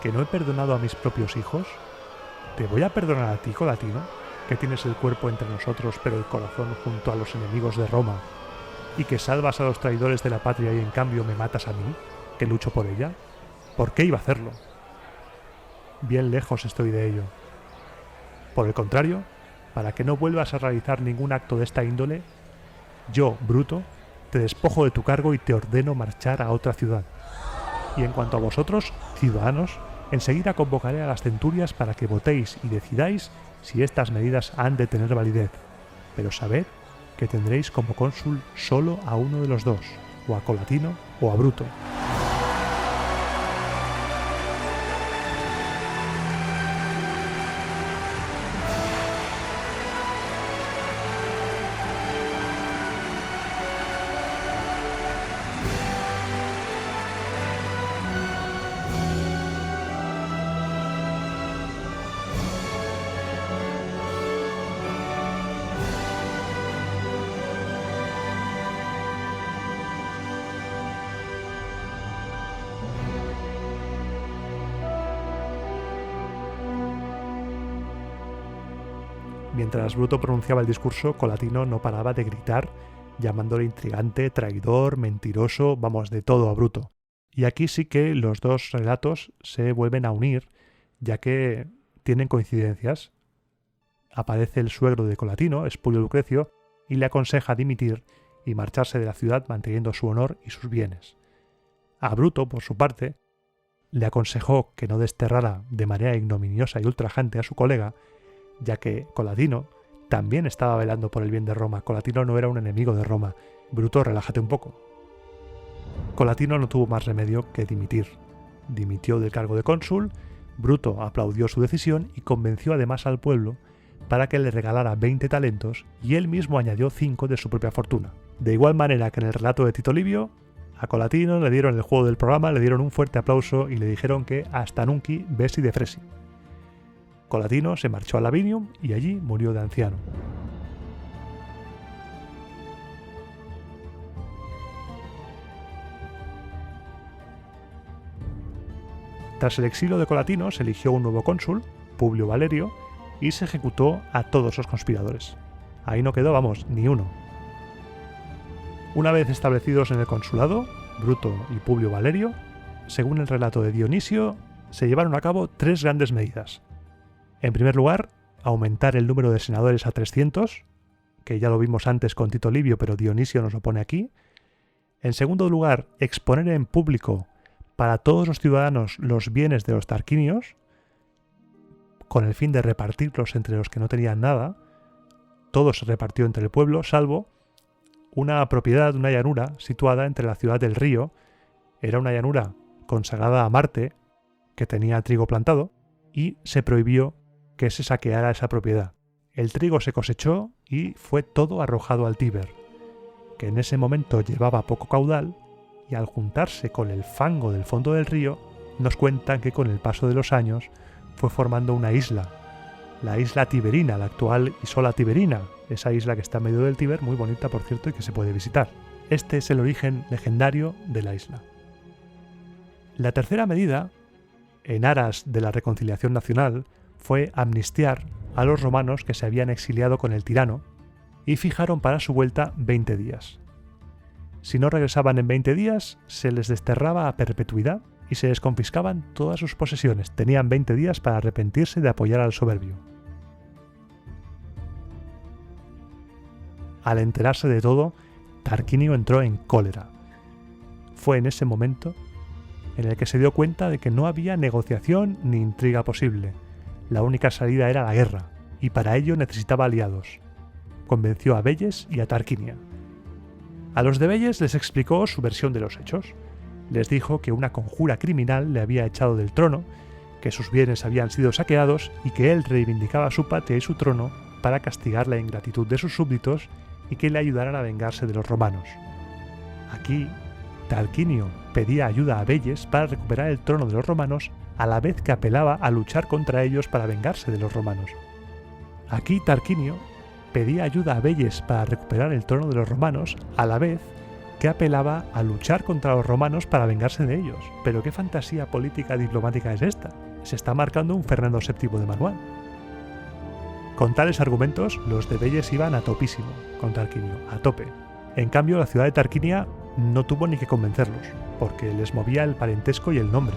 que no he perdonado a mis propios hijos, ¿te voy a perdonar a ti, Colatino, que tienes el cuerpo entre nosotros pero el corazón junto a los enemigos de Roma, y que salvas a los traidores de la patria y en cambio me matas a mí, que lucho por ella? ¿Por qué iba a hacerlo? Bien lejos estoy de ello. Por el contrario, para que no vuelvas a realizar ningún acto de esta índole, yo, Bruto, te despojo de tu cargo y te ordeno marchar a otra ciudad. Y en cuanto a vosotros, ciudadanos, enseguida convocaré a las centurias para que votéis y decidáis si estas medidas han de tener validez. Pero sabed que tendréis como cónsul solo a uno de los dos, o a Colatino o a Bruto. Mientras Bruto pronunciaba el discurso, Colatino no paraba de gritar, llamándole intrigante, traidor, mentiroso, vamos, de todo a Bruto. Y aquí sí que los dos relatos se vuelven a unir, ya que tienen coincidencias. Aparece el suegro de Colatino, Espulio Lucrecio, y le aconseja dimitir y marcharse de la ciudad manteniendo su honor y sus bienes. A Bruto, por su parte, le aconsejó que no desterrara de manera ignominiosa y ultrajante a su colega, ya que Colatino también estaba velando por el bien de Roma. Colatino no era un enemigo de Roma. Bruto, relájate un poco. Colatino no tuvo más remedio que dimitir. Dimitió del cargo de cónsul, Bruto aplaudió su decisión y convenció además al pueblo para que le regalara 20 talentos y él mismo añadió 5 de su propia fortuna. De igual manera que en el relato de Tito Livio, a Colatino le dieron el juego del programa, le dieron un fuerte aplauso y le dijeron que hasta nunc besi de fresi. Colatino se marchó a Lavinium y allí murió de anciano. Tras el exilio de Colatino se eligió un nuevo cónsul, Publio Valerio, y se ejecutó a todos los conspiradores. Ahí no quedó, ni uno. Una vez establecidos en el consulado, Bruto y Publio Valerio, según el relato de Dionisio, se llevaron a cabo 3 grandes medidas. En primer lugar, aumentar el número de senadores a 300, que ya lo vimos antes con Tito Livio, pero Dionisio nos lo pone aquí. En segundo lugar, exponer en público para todos los ciudadanos los bienes de los tarquinios, con el fin de repartirlos entre los que no tenían nada. Todo se repartió entre el pueblo, salvo una propiedad, una llanura situada entre la ciudad del Río. Era una llanura consagrada a Marte, que tenía trigo plantado, y se prohibió que se saqueara esa propiedad. El trigo se cosechó y fue todo arrojado al Tíber, que en ese momento llevaba poco caudal, y al juntarse con el fango del fondo del río, nos cuentan que con el paso de los años fue formando una isla, la isla Tiberina, la actual Isola Tiberina, esa isla que está en medio del Tíber, muy bonita por cierto y que se puede visitar. Este es el origen legendario de la isla. La tercera medida, en aras de la reconciliación nacional, fue amnistiar a los romanos que se habían exiliado con el tirano y fijaron para su vuelta 20 días. Si no regresaban en 20 días, se les desterraba a perpetuidad y se les confiscaban todas sus posesiones. Tenían 20 días para arrepentirse de apoyar al soberbio. Al enterarse de todo, Tarquinio entró en cólera. Fue en ese momento en el que se dio cuenta de que no había negociación ni intriga posible. La única salida era la guerra, y para ello necesitaba aliados. Convenció a Veyes y a Tarquinia. A los de Veyes les explicó su versión de los hechos. Les dijo que una conjura criminal le había echado del trono, que sus bienes habían sido saqueados y que él reivindicaba su patria y su trono para castigar la ingratitud de sus súbditos y que le ayudaran a vengarse de los romanos. Aquí, Tarquinio pedía ayuda a Veyes para recuperar el trono de los romanos, a la vez que apelaba a luchar contra ellos para vengarse de los romanos. Aquí Tarquinio pedía ayuda a Veyes para recuperar el trono de los romanos, a la vez que apelaba a luchar contra los romanos para vengarse de ellos. Pero qué fantasía política diplomática es esta. Se está marcando un Fernando VII de manual. Con tales argumentos, los de Veyes iban a topísimo con Tarquinio, a tope. En cambio, la ciudad de Tarquinia no tuvo ni que convencerlos, porque les movía el parentesco y el nombre.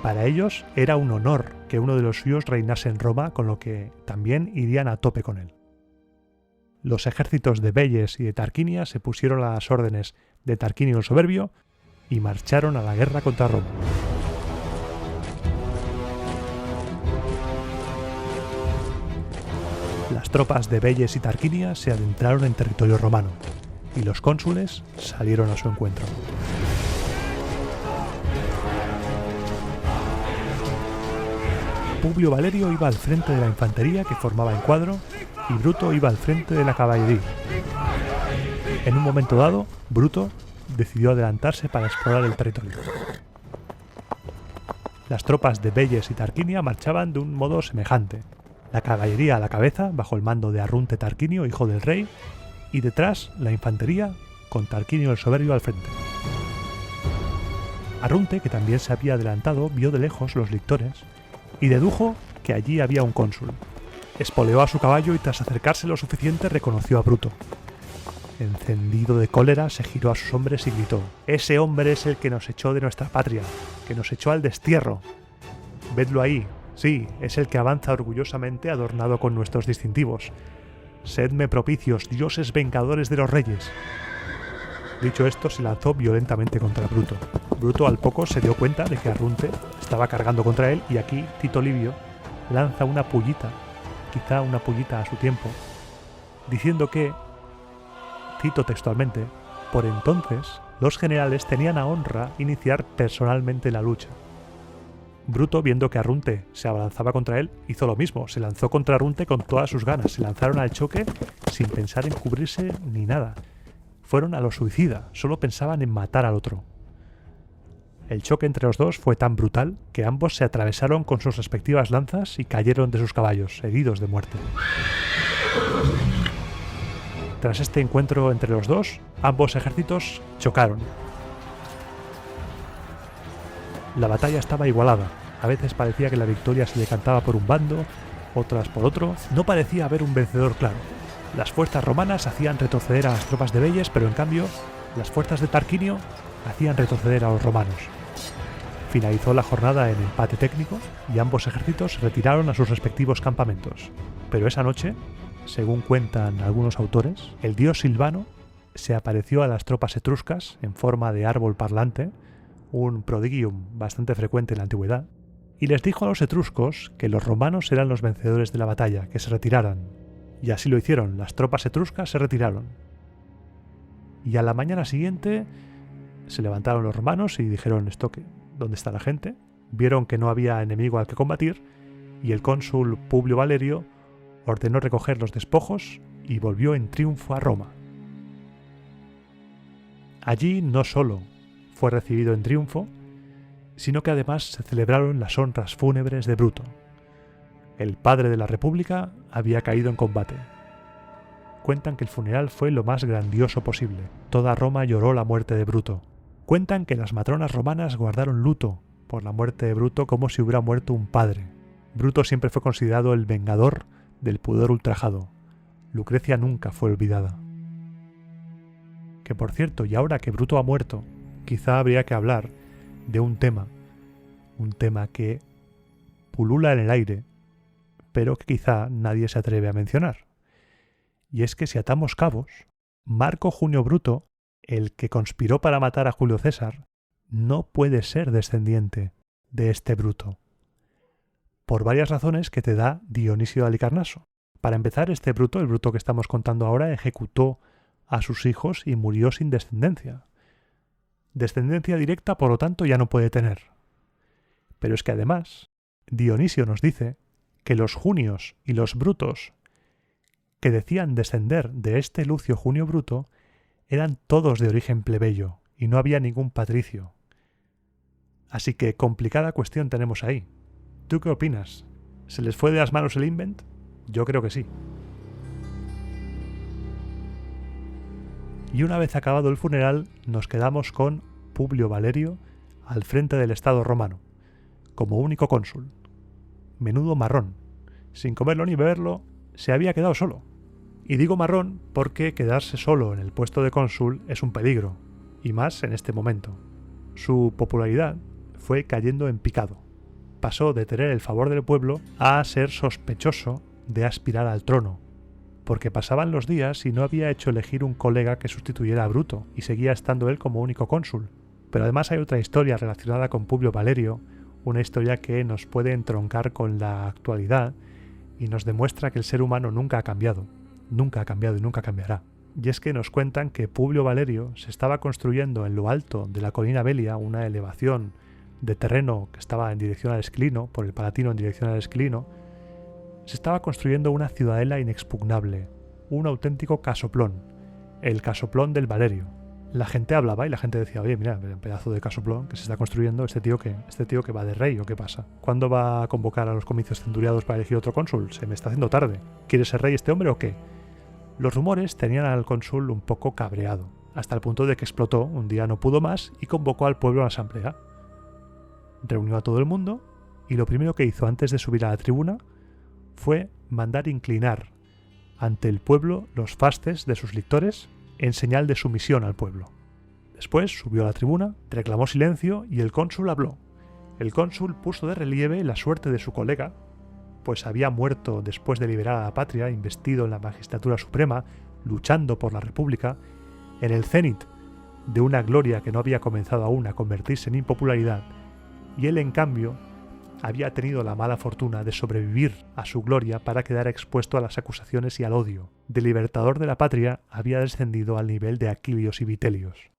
Para ellos era un honor que uno de los suyos reinase en Roma, con lo que también irían a tope con él. Los ejércitos de Veyes y de Tarquinia se pusieron a las órdenes de Tarquinio el Soberbio y marcharon a la guerra contra Roma. Las tropas de Veyes y Tarquinia se adentraron en territorio romano y los cónsules salieron a su encuentro. Publio Valerio iba al frente de la infantería que formaba en cuadro y Bruto iba al frente de la caballería. En un momento dado, Bruto decidió adelantarse para explorar el territorio. Las tropas de Veyes y Tarquinia marchaban de un modo semejante. La caballería a la cabeza, bajo el mando de Arrunte Tarquinio, hijo del rey, y detrás la infantería, con Tarquinio el Soberbio al frente. Arrunte, que también se había adelantado, vio de lejos los lictores y dedujo que allí había un cónsul. Espoleó a su caballo y tras acercarse lo suficiente reconoció a Bruto. Encendido de cólera, se giró a sus hombres y gritó: «Ese hombre es el que nos echó de nuestra patria, que nos echó al destierro. Vedlo ahí, sí, es el que avanza orgullosamente adornado con nuestros distintivos. Sedme propicios, dioses vengadores de los reyes». Dicho esto, se lanzó violentamente contra Bruto. Bruto al poco se dio cuenta de que Arrunte estaba cargando contra él y aquí Tito Livio lanza una pullita, quizá una pullita a su tiempo, diciendo que, cito textualmente, por entonces los generales tenían a honra iniciar personalmente la lucha. Bruto, viendo que Arrunte se abalanzaba contra él, hizo lo mismo, se lanzó contra Arrunte con todas sus ganas, se lanzaron al choque sin pensar en cubrirse ni nada. Fueron a lo suicida, solo pensaban en matar al otro. El choque entre los dos fue tan brutal que ambos se atravesaron con sus respectivas lanzas y cayeron de sus caballos, heridos de muerte. Tras este encuentro entre los dos, ambos ejércitos chocaron. La batalla estaba igualada. A veces parecía que la victoria se decantaba por un bando, otras por otro. No parecía haber un vencedor claro. Las fuerzas romanas hacían retroceder a las tropas de Veyes, pero en cambio, las fuerzas de Tarquinio hacían retroceder a los romanos. Finalizó la jornada en empate técnico y ambos ejércitos se retiraron a sus respectivos campamentos. Pero esa noche, según cuentan algunos autores, el dios Silvano se apareció a las tropas etruscas en forma de árbol parlante, un prodigium bastante frecuente en la antigüedad, y les dijo a los etruscos que los romanos eran los vencedores de la batalla, que se retiraran. Y así lo hicieron, las tropas etruscas se retiraron. Y a la mañana siguiente se levantaron los romanos y dijeron: ¿esto qué? ¿Dónde está la gente? Vieron que no había enemigo al que combatir, y el cónsul Publio Valerio ordenó recoger los despojos y volvió en triunfo a Roma. Allí no solo fue recibido en triunfo, sino que además se celebraron las honras fúnebres de Bruto. El padre de la República había caído en combate. Cuentan que el funeral fue lo más grandioso posible. Toda Roma lloró la muerte de Bruto. Cuentan que las matronas romanas guardaron luto por la muerte de Bruto como si hubiera muerto un padre. Bruto siempre fue considerado el vengador del pudor ultrajado. Lucrecia nunca fue olvidada. Que por cierto, y ahora que Bruto ha muerto, quizá habría que hablar de un tema que pulula en el aire, pero que quizá nadie se atreve a mencionar. Y es que si atamos cabos, Marco Junio Bruto, el que conspiró para matar a Julio César, no puede ser descendiente de este Bruto, por varias razones que te da Dionisio de Halicarnaso. Para empezar, este Bruto, el Bruto que estamos contando ahora, ejecutó a sus hijos y murió sin descendencia. Descendencia directa, por lo tanto, ya no puede tener. Pero es que además, Dionisio nos dice que los junios y los brutos que decían descender de este Lucio Junio Bruto eran todos de origen plebeyo y no había ningún patricio. Así que complicada cuestión tenemos ahí. ¿Tú qué opinas? ¿Se les fue de las manos el invent? Yo creo que sí. Y una vez acabado el funeral, nos quedamos con Publio Valerio al frente del Estado romano, como único cónsul. Menudo marrón. Sin comerlo ni beberlo, se había quedado solo. Y digo marrón porque quedarse solo en el puesto de cónsul es un peligro, y más en este momento. Su popularidad fue cayendo en picado. Pasó de tener el favor del pueblo a ser sospechoso de aspirar al trono, porque pasaban los días y no había hecho elegir un colega que sustituyera a Bruto, y seguía estando él como único cónsul. Pero además hay otra historia relacionada con Publio Valerio, una historia que nos puede entroncar con la actualidad y nos demuestra que el ser humano nunca ha cambiado y nunca cambiará. Y es que nos cuentan que Publio Valerio se estaba construyendo en lo alto de la colina Velia, una elevación de terreno que estaba en dirección al Esclino, por el Palatino en dirección al Esclino, se estaba construyendo una ciudadela inexpugnable, un auténtico casoplón, el casoplón del Valerio. La gente hablaba y la gente decía: oye, mira, el pedazo de casoplón que se está construyendo, este tío que va de rey o qué pasa. ¿Cuándo va a convocar a los comicios centuriados para elegir otro cónsul? Se me está haciendo tarde. ¿Quiere ser rey este hombre o qué? Los rumores tenían al cónsul un poco cabreado, hasta el punto de que explotó, un día no pudo más y convocó al pueblo a la asamblea. Reunió a todo el mundo y lo primero que hizo antes de subir a la tribuna fue mandar inclinar ante el pueblo los fasces de sus lictores en señal de sumisión al pueblo. Después subió a la tribuna, reclamó silencio y el cónsul habló. El cónsul puso de relieve la suerte de su colega, pues había muerto después de liberar a la patria, investido en la magistratura suprema, luchando por la república, en el cenit de una gloria que no había comenzado aún a convertirse en impopularidad, y él en cambio había tenido la mala fortuna de sobrevivir a su gloria para quedar expuesto a las acusaciones y al odio. De libertador de la patria había descendido al nivel de Aquilios y Vitelios.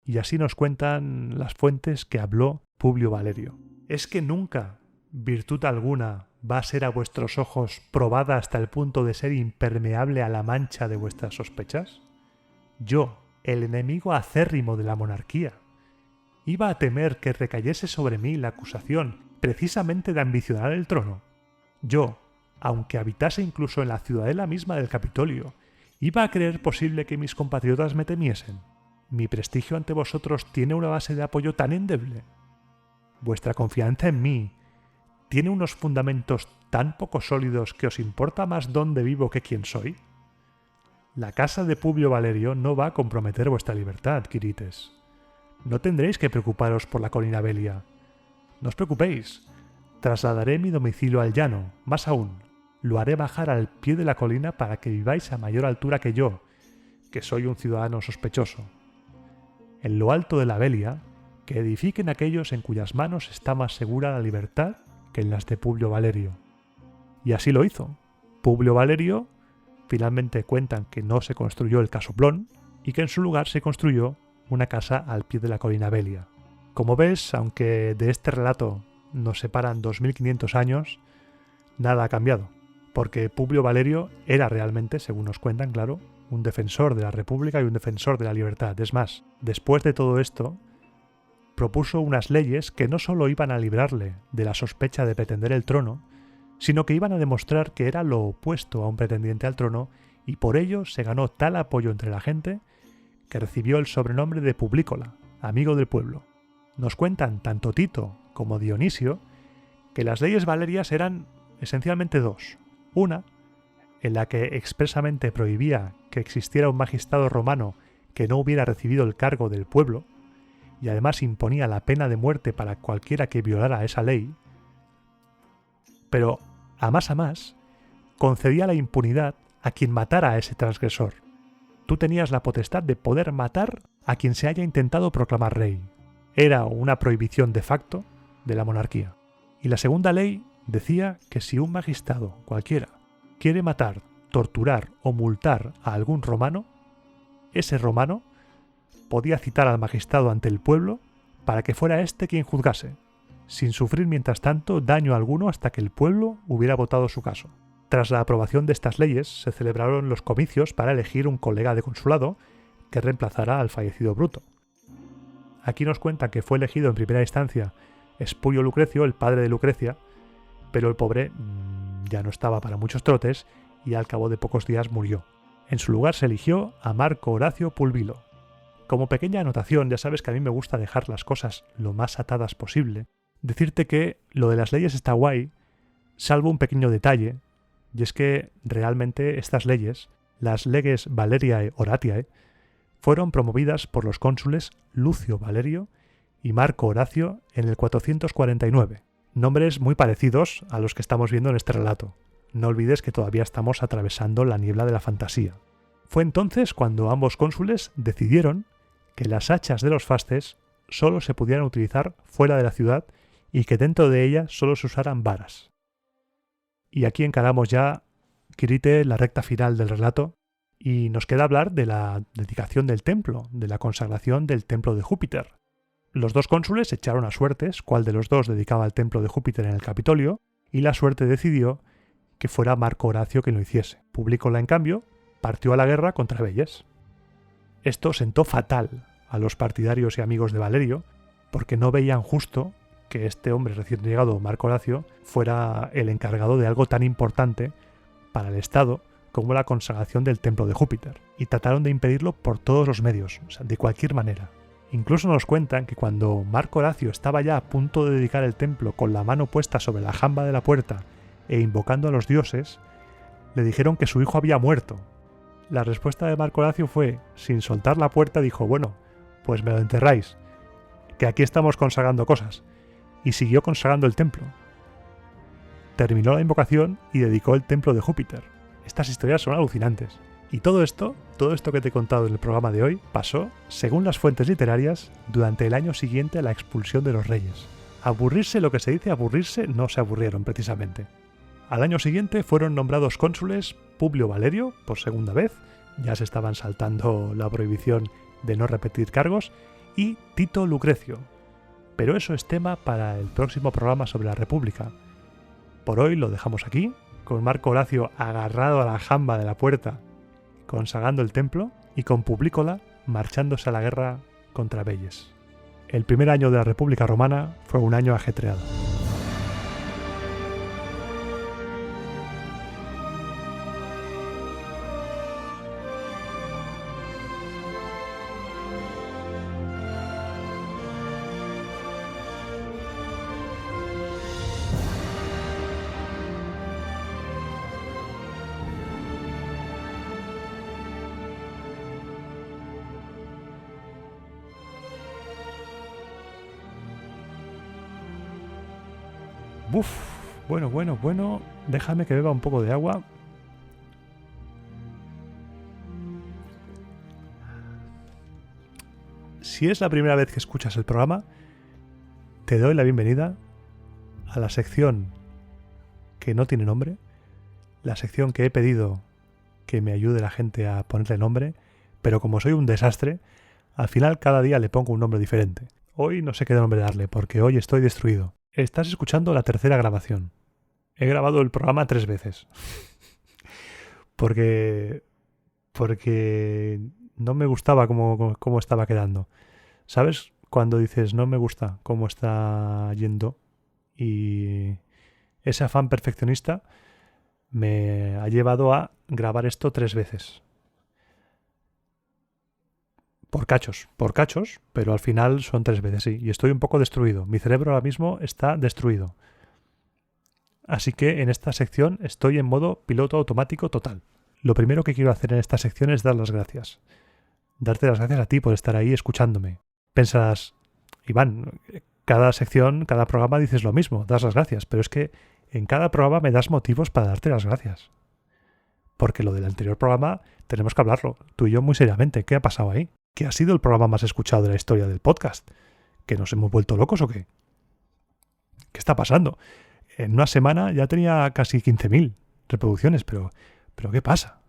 Y así nos cuentan las fuentes que habló Publio Valerio. ¿Es que nunca virtud alguna va a ser a vuestros ojos probada hasta el punto de ser impermeable a la mancha de vuestras sospechas? Yo, el enemigo acérrimo de la monarquía, iba a temer que recayese sobre mí la acusación precisamente de ambicionar el trono. Yo, aunque habitase incluso en la ciudadela misma del Capitolio, iba a creer posible que mis compatriotas me temiesen. Mi prestigio ante vosotros tiene una base de apoyo tan endeble. Vuestra confianza en mí tiene unos fundamentos tan poco sólidos que os importa más dónde vivo que quién soy. La casa de Publio Valerio no va a comprometer vuestra libertad, Quirites. No tendréis que preocuparos por la colina Velia. No os preocupéis. Trasladaré mi domicilio al llano, más aún, lo haré bajar al pie de la colina para que viváis a mayor altura que yo, que soy un ciudadano sospechoso. En lo alto de la Velia, que edifiquen aquellos en cuyas manos está más segura la libertad que en las de Publio Valerio. Y así lo hizo. Publio Valerio finalmente cuentan que no se construyó el casoplón y que en su lugar se construyó una casa al pie de la colina Velia. Como ves, aunque de este relato nos separan 2500 años, nada ha cambiado, porque Publio Valerio era realmente, según nos cuentan, claro, un defensor de la República y un defensor de la libertad. Es más, después de todo esto, propuso unas leyes que no solo iban a librarle de la sospecha de pretender el trono, sino que iban a demostrar que era lo opuesto a un pretendiente al trono, y por ello se ganó tal apoyo entre la gente que recibió el sobrenombre de Publícola, amigo del pueblo. Nos cuentan tanto Tito como Dionisio que las leyes valerias eran esencialmente dos. Una, en la que expresamente prohibía que existiera un magistrado romano que no hubiera recibido el cargo del pueblo, y además imponía la pena de muerte para cualquiera que violara esa ley, pero a más, concedía la impunidad a quien matara a ese transgresor. Tú tenías la potestad de poder matar a quien se haya intentado proclamar rey. Era una prohibición de facto de la monarquía. Y la segunda ley decía que si un magistrado cualquiera quiere matar, torturar o multar a algún romano, ese romano podía citar al magistrado ante el pueblo para que fuera éste quien juzgase, sin sufrir mientras tanto daño alguno hasta que el pueblo hubiera votado su caso. Tras la aprobación de estas leyes se celebraron los comicios para elegir un colega de consulado que reemplazara al fallecido Bruto. Aquí nos cuentan que fue elegido en primera instancia Espurio Lucrecio, el padre de Lucrecia, pero el pobre ya no estaba para muchos trotes y al cabo de pocos días murió. En su lugar se eligió a Marco Horacio Pulvilo. Como pequeña anotación, ya sabes que a mí me gusta dejar las cosas lo más atadas posible, decirte que lo de las leyes está guay, salvo un pequeño detalle, y es que realmente estas leyes, las leges Valeriae Horatiae, fueron promovidas por los cónsules Lucio Valerio y Marco Horacio en el 449. Nombres muy parecidos a los que estamos viendo en este relato. No olvides que todavía estamos atravesando la niebla de la fantasía. Fue entonces cuando ambos cónsules decidieron que las hachas de los fasces solo se pudieran utilizar fuera de la ciudad y que dentro de ella solo se usaran varas. Y aquí encaramos ya, Quirite, la recta final del relato, y nos queda hablar de la dedicación del templo, de la consagración del templo de Júpiter. Los dos cónsules echaron a suertes cuál de los dos dedicaba el templo de Júpiter en el Capitolio, y la suerte decidió que fuera Marco Horacio quien lo hiciese. Publícola, en cambio, partió a la guerra contra Velles. Esto sentó fatal a los partidarios y amigos de Valerio, porque no veían justo que este hombre recién llegado, Marco Horacio, fuera el encargado de algo tan importante para el Estado como la consagración del templo de Júpiter, y trataron de impedirlo por todos los medios, o sea, de cualquier manera. Incluso nos cuentan que cuando Marco Horacio estaba ya a punto de dedicar el templo con la mano puesta sobre la jamba de la puerta e invocando a los dioses, le dijeron que su hijo había muerto. La respuesta de Marco Horacio fue, sin soltar la puerta, dijo: bueno, pues me lo enterráis, que aquí estamos consagrando cosas, y siguió consagrando el templo. Terminó la invocación y dedicó el templo de Júpiter. Estas historias son alucinantes. Y todo esto que te he contado en el programa de hoy, pasó, según las fuentes literarias, durante el año siguiente a la expulsión de los reyes. Aburrirse, lo que se dice aburrirse, no se aburrieron precisamente. Al año siguiente fueron nombrados cónsules Publio Valerio, por segunda vez, ya se estaban saltando la prohibición de no repetir cargos, y Tito Lucrecio. Pero eso es tema para el próximo programa sobre la República. Por hoy lo dejamos aquí, con Marco Horacio agarrado a la jamba de la puerta, consagrando el templo, y con Publícola marchándose a la guerra contra Velles. El primer año de la República Romana fue un año ajetreado. Uf, bueno. Déjame que beba un poco de agua. Si es la primera vez que escuchas el programa, te doy la bienvenida a la sección que no tiene nombre, la sección que he pedido que me ayude la gente a ponerle nombre, pero como soy un desastre, al final cada día le pongo un nombre diferente. Hoy no sé qué nombre darle, porque hoy estoy destruido. Estás escuchando la tercera grabación. He grabado el programa 3 veces. porque no me gustaba cómo estaba quedando. ¿Sabes? Cuando dices no me gusta cómo está yendo y ese afán perfeccionista me ha llevado a grabar esto 3 veces. Por cachos, pero al final son 3 veces, sí. Y estoy un poco destruido. Mi cerebro ahora mismo está destruido. Así que en esta sección estoy en modo piloto automático total. Lo primero que quiero hacer en esta sección es dar las gracias. Darte las gracias a ti por estar ahí escuchándome. Pensarás, Iván, cada sección, cada programa dices lo mismo, das las gracias, pero es que en cada programa me das motivos para darte las gracias. Porque lo del anterior programa tenemos que hablarlo, tú y yo muy seriamente. ¿Qué ha pasado ahí? ¿Qué ha sido el programa más escuchado de la historia del podcast? ¿Que nos hemos vuelto locos o qué? ¿Qué está pasando? En una semana ya tenía casi 15.000 reproducciones, pero ¿qué pasa?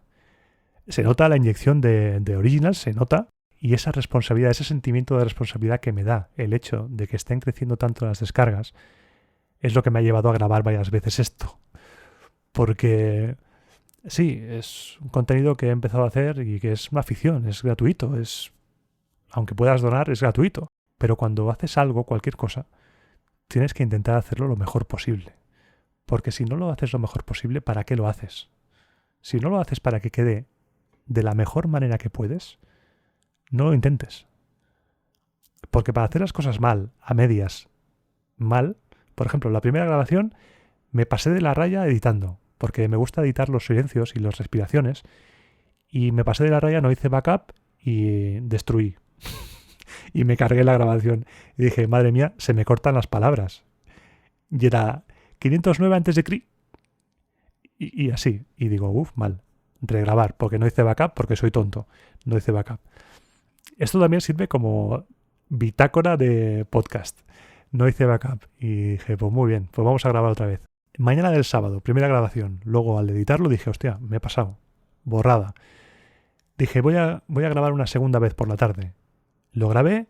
Se nota la inyección de Originals, se nota, y esa responsabilidad, ese sentimiento de responsabilidad que me da el hecho de que estén creciendo tanto las descargas, es lo que me ha llevado a grabar varias veces esto. Porque sí, es un contenido que he empezado a hacer y que es una afición, es gratuito, aunque puedas donar, es gratuito. Pero cuando haces algo, cualquier cosa, tienes que intentar hacerlo lo mejor posible. Porque si no lo haces lo mejor posible, ¿para qué lo haces? Si no lo haces para que quede de la mejor manera que puedes, no lo intentes. Porque para hacer las cosas mal, a medias, mal, por ejemplo, la primera grabación me pasé de la raya editando, porque me gusta editar los silencios y las respiraciones, y me pasé de la raya, no hice backup y destruí. Y me cargué la grabación. Y dije, madre mía, se me cortan las palabras. Y era 509 antes de cri. Y así. Y digo, mal. Regrabar, porque no hice backup, porque soy tonto. No hice backup. Esto también sirve como bitácora de podcast. No hice backup. Y dije, pues muy bien, pues vamos a grabar otra vez. Mañana del sábado, primera grabación. Luego al editarlo dije, hostia, me he pasado. Borrada. Dije, voy a grabar una segunda vez por la tarde. Lo grabé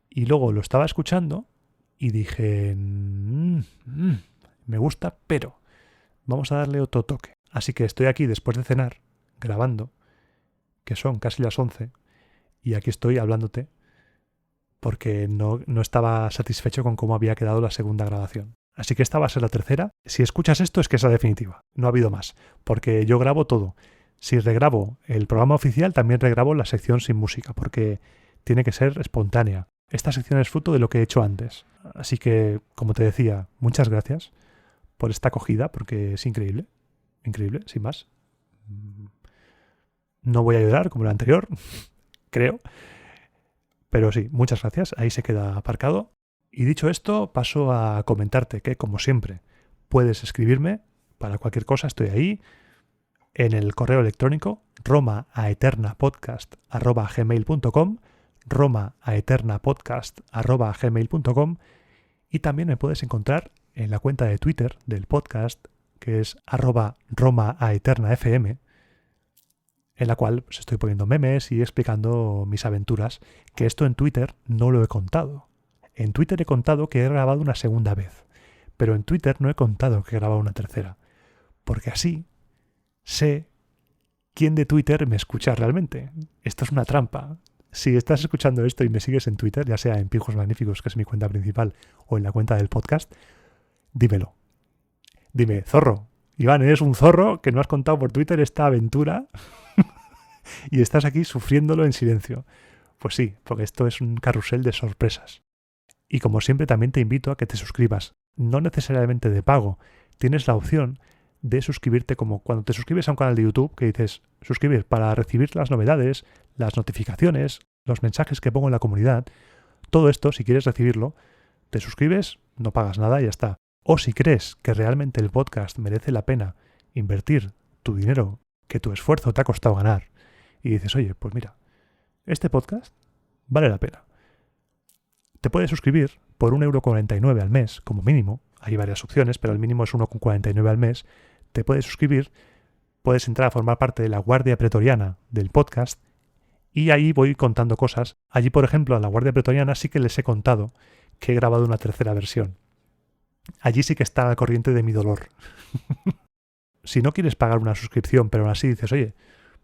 y luego lo estaba escuchando y dije, me gusta, pero vamos a darle otro toque. Así que estoy aquí después de cenar, grabando, que son casi las 11, y aquí estoy hablándote porque no estaba satisfecho con cómo había quedado la segunda grabación. Así que esta va a ser la tercera. Si escuchas esto es que es la definitiva, no ha habido más, porque yo grabo todo. Si regrabo el programa oficial, también regrabo la sección sin música, porque tiene que ser espontánea. Esta sección es fruto de lo que he hecho antes. Así que, como te decía, muchas gracias por esta acogida, porque es increíble. Increíble, sin más. No voy a llorar como la anterior, creo. Pero sí, muchas gracias. Ahí se queda aparcado. Y dicho esto, paso a comentarte que, como siempre, puedes escribirme para cualquier cosa. Estoy ahí en el correo electrónico romaaeternapodcast@gmail.com romaaeternapodcast@gmail.com y también me puedes encontrar en la cuenta de Twitter del podcast, que es @romaaeternafm, en la cual pues, estoy poniendo memes y explicando mis aventuras, que esto en Twitter no lo he contado. En Twitter he contado que he grabado una segunda vez, pero en Twitter no he contado que he grabado una tercera, porque así sé quién de Twitter me escucha realmente. Esto es una trampa. Si estás escuchando esto y me sigues en Twitter, ya sea en Pijos Magníficos, que es mi cuenta principal, o en la cuenta del podcast, dímelo. Dime, zorro, Iván, eres un zorro que no has contado por Twitter esta aventura y estás aquí sufriéndolo en silencio. Pues sí, porque esto es un carrusel de sorpresas. Y como siempre también te invito a que te suscribas, no necesariamente de pago. Tienes la opción de suscribirte como cuando te suscribes a un canal de YouTube que dices suscribir para recibir las novedades, las notificaciones, los mensajes que pongo en la comunidad. Todo esto, si quieres recibirlo, te suscribes, no pagas nada y ya está. O si crees que realmente el podcast merece la pena invertir tu dinero que tu esfuerzo te ha costado ganar y dices, oye, pues mira, este podcast vale la pena. Te puedes suscribir por 1,49 € al mes, como mínimo. Hay varias opciones, pero el mínimo es 1,49 € al mes. Te puedes suscribir, puedes entrar a formar parte de la Guardia Pretoriana del podcast y ahí voy contando cosas. Allí, por ejemplo, a la Guardia Pretoriana sí que les he contado que he grabado una tercera versión. Allí sí que está al corriente de mi dolor. Si no quieres pagar una suscripción, pero aún así dices, oye,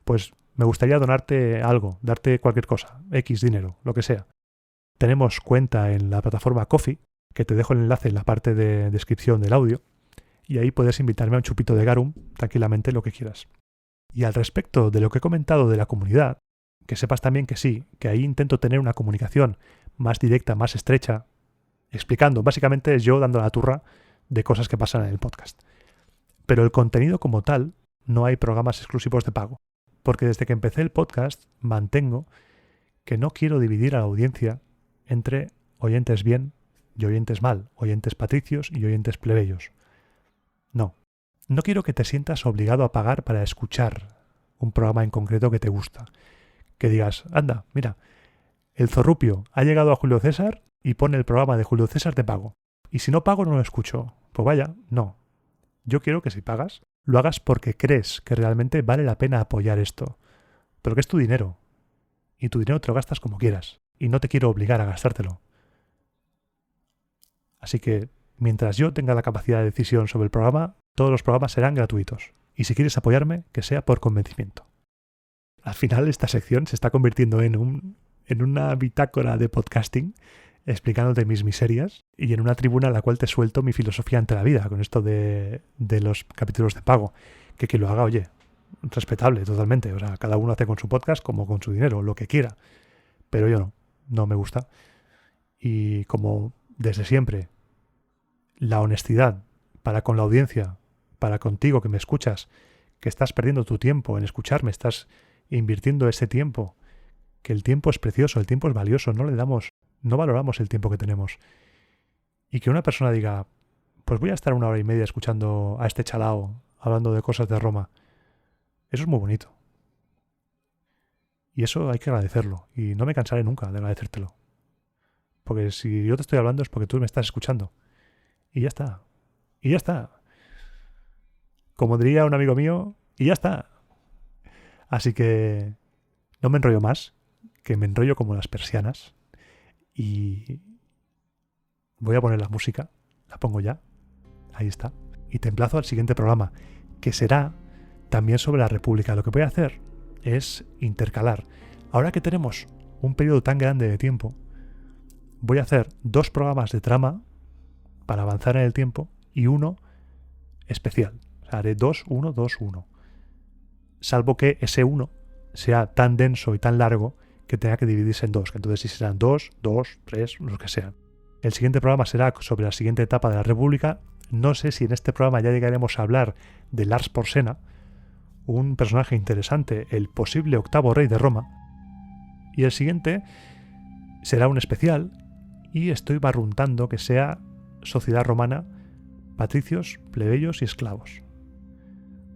pues me gustaría donarte algo, darte cualquier cosa, X dinero, lo que sea. Tenemos cuenta en la plataforma Ko-fi, que te dejo el enlace en la parte de descripción del audio, y ahí puedes invitarme a un chupito de garum, tranquilamente lo que quieras. Y al respecto de lo que he comentado de la comunidad, que sepas también que sí, que ahí intento tener una comunicación más directa, más estrecha, explicando, básicamente es yo dando la turra de cosas que pasan en el podcast. Pero el contenido como tal, no hay programas exclusivos de pago, porque desde que empecé el podcast mantengo que no quiero dividir a la audiencia entre oyentes bien y oyentes mal, oyentes patricios y oyentes plebeyos. No quiero que te sientas obligado a pagar para escuchar un programa en concreto que te gusta. Que digas, anda, mira, el Zorrupio ha llegado a Julio César y pone el programa de Julio César de pago. Y si no pago no lo escucho. Pues vaya, no. Yo quiero que si pagas, lo hagas porque crees que realmente vale la pena apoyar esto. Pero que es tu dinero. Y tu dinero te lo gastas como quieras. Y no te quiero obligar a gastártelo. Así que, mientras yo tenga la capacidad de decisión sobre el programa, todos los programas serán gratuitos. Y si quieres apoyarme, que sea por convencimiento. Al final, esta sección se está convirtiendo en una bitácora de podcasting, explicándote mis miserias, y en una tribuna en la cual te suelto mi filosofía ante la vida, con esto de los capítulos de pago. Que lo haga, oye, respetable totalmente. O sea, cada uno hace con su podcast como con su dinero, lo que quiera. Pero yo no me gusta. Y como desde siempre, la honestidad para con la audiencia, para contigo que me escuchas, que estás perdiendo tu tiempo en escucharme, estás invirtiendo ese tiempo, que el tiempo es precioso, el tiempo es valioso, no valoramos el tiempo que tenemos. Y que una persona diga, pues voy a estar 1 hora y media escuchando a este chalao hablando de cosas de Roma. Eso es muy bonito. Y eso hay que agradecerlo. Y no me cansaré nunca de agradecértelo. Porque si yo te estoy hablando es porque tú me estás escuchando. Y ya está. Y ya está. Como diría un amigo mío, y ya está. Así que no me enrollo más, que me enrollo como las persianas. Y voy a poner la música. La pongo ya. Ahí está. Y te emplazo al siguiente programa, que será también sobre la República. Lo que voy a hacer es intercalar. Ahora que tenemos un periodo tan grande de tiempo, voy a hacer 2 programas de trama para avanzar en el tiempo y uno especial. O sea, haré 2, 1, 2, 1. Salvo que ese 1 sea tan denso y tan largo que tenga que dividirse en 2. Que entonces sí serán 2, 2, 3, los que sean. El siguiente programa será sobre la siguiente etapa de la República. No sé si en este programa ya llegaremos a hablar de Lars Porsena, un personaje interesante, el posible 8º rey de Roma. Y el siguiente será un especial y estoy barruntando que sea sociedad romana, patricios, plebeyos y esclavos.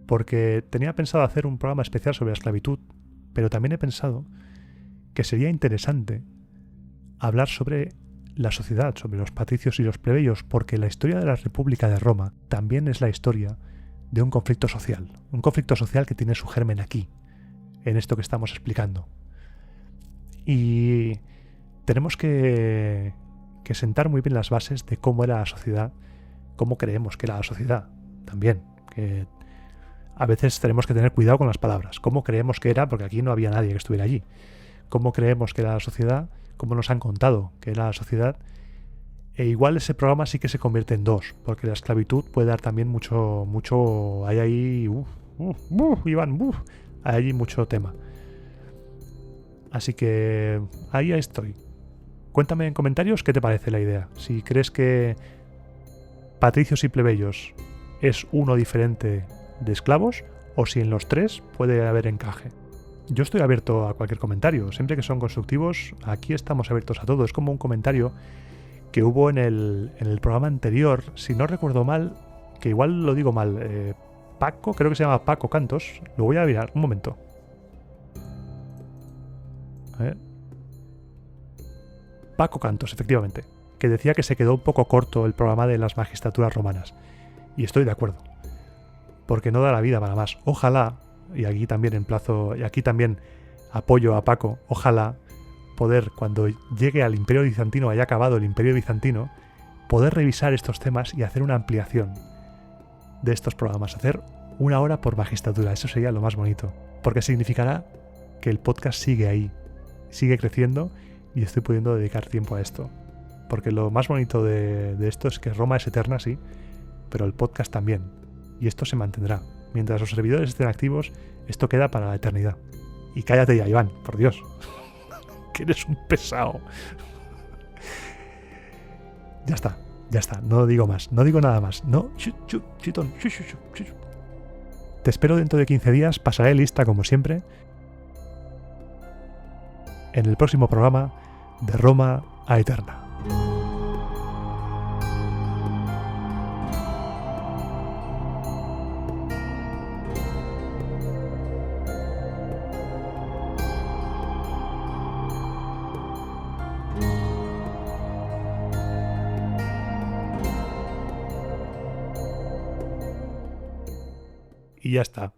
Porque tenía pensado hacer un programa especial sobre la esclavitud, pero también he pensado que sería interesante hablar sobre la sociedad, sobre los patricios y los plebeyos, porque la historia de la República de Roma también es la historia de un conflicto social que tiene su germen aquí, en esto que estamos explicando. Y tenemos que sentar muy bien las bases de cómo era la sociedad, cómo creemos que era la sociedad también, que a veces tenemos que tener cuidado con las palabras, cómo creemos que era, porque aquí no había nadie que estuviera allí, cómo creemos que era la sociedad, cómo nos han contado que era la sociedad. E igual ese programa sí que se convierte en 2, porque la esclavitud puede dar también mucho, hay ahí, Iván, hay allí mucho tema. Así que ahí estoy. Cuéntame en comentarios qué te parece la idea. Si crees que Patricios y Plebeyos es uno diferente de esclavos, o si en los 3 puede haber encaje. Yo estoy abierto a cualquier comentario. Siempre que son constructivos, aquí estamos abiertos a todo. Es como un comentario que hubo en el programa anterior, si no recuerdo mal, que igual lo digo mal, Paco, creo que se llama Paco Cantos. Lo voy a mirar, un momento. A ver. Paco Cantos, efectivamente, que decía que se quedó un poco corto el programa de las magistraturas romanas. Y estoy de acuerdo, porque no da la vida para más. Ojalá, y aquí también emplazo, y aquí también apoyo a Paco, ojalá poder, cuando llegue al Imperio Bizantino, haya acabado el Imperio Bizantino, poder revisar estos temas y hacer una ampliación de estos programas, hacer 1 hora por magistratura. Eso sería lo más bonito, porque significará que el podcast sigue ahí, sigue creciendo y estoy pudiendo dedicar tiempo a esto. Porque lo más bonito de esto es que Roma es eterna, sí, pero el podcast también. Y esto se mantendrá. Mientras los servidores estén activos, esto queda para la eternidad. Y cállate ya, Iván, por Dios. Que eres un pesado. Ya está, no digo más, no digo nada más. No, chitón. Te espero dentro de 15 días, pasaré lista como siempre en el próximo programa de Roma a Eterna. Y ya está.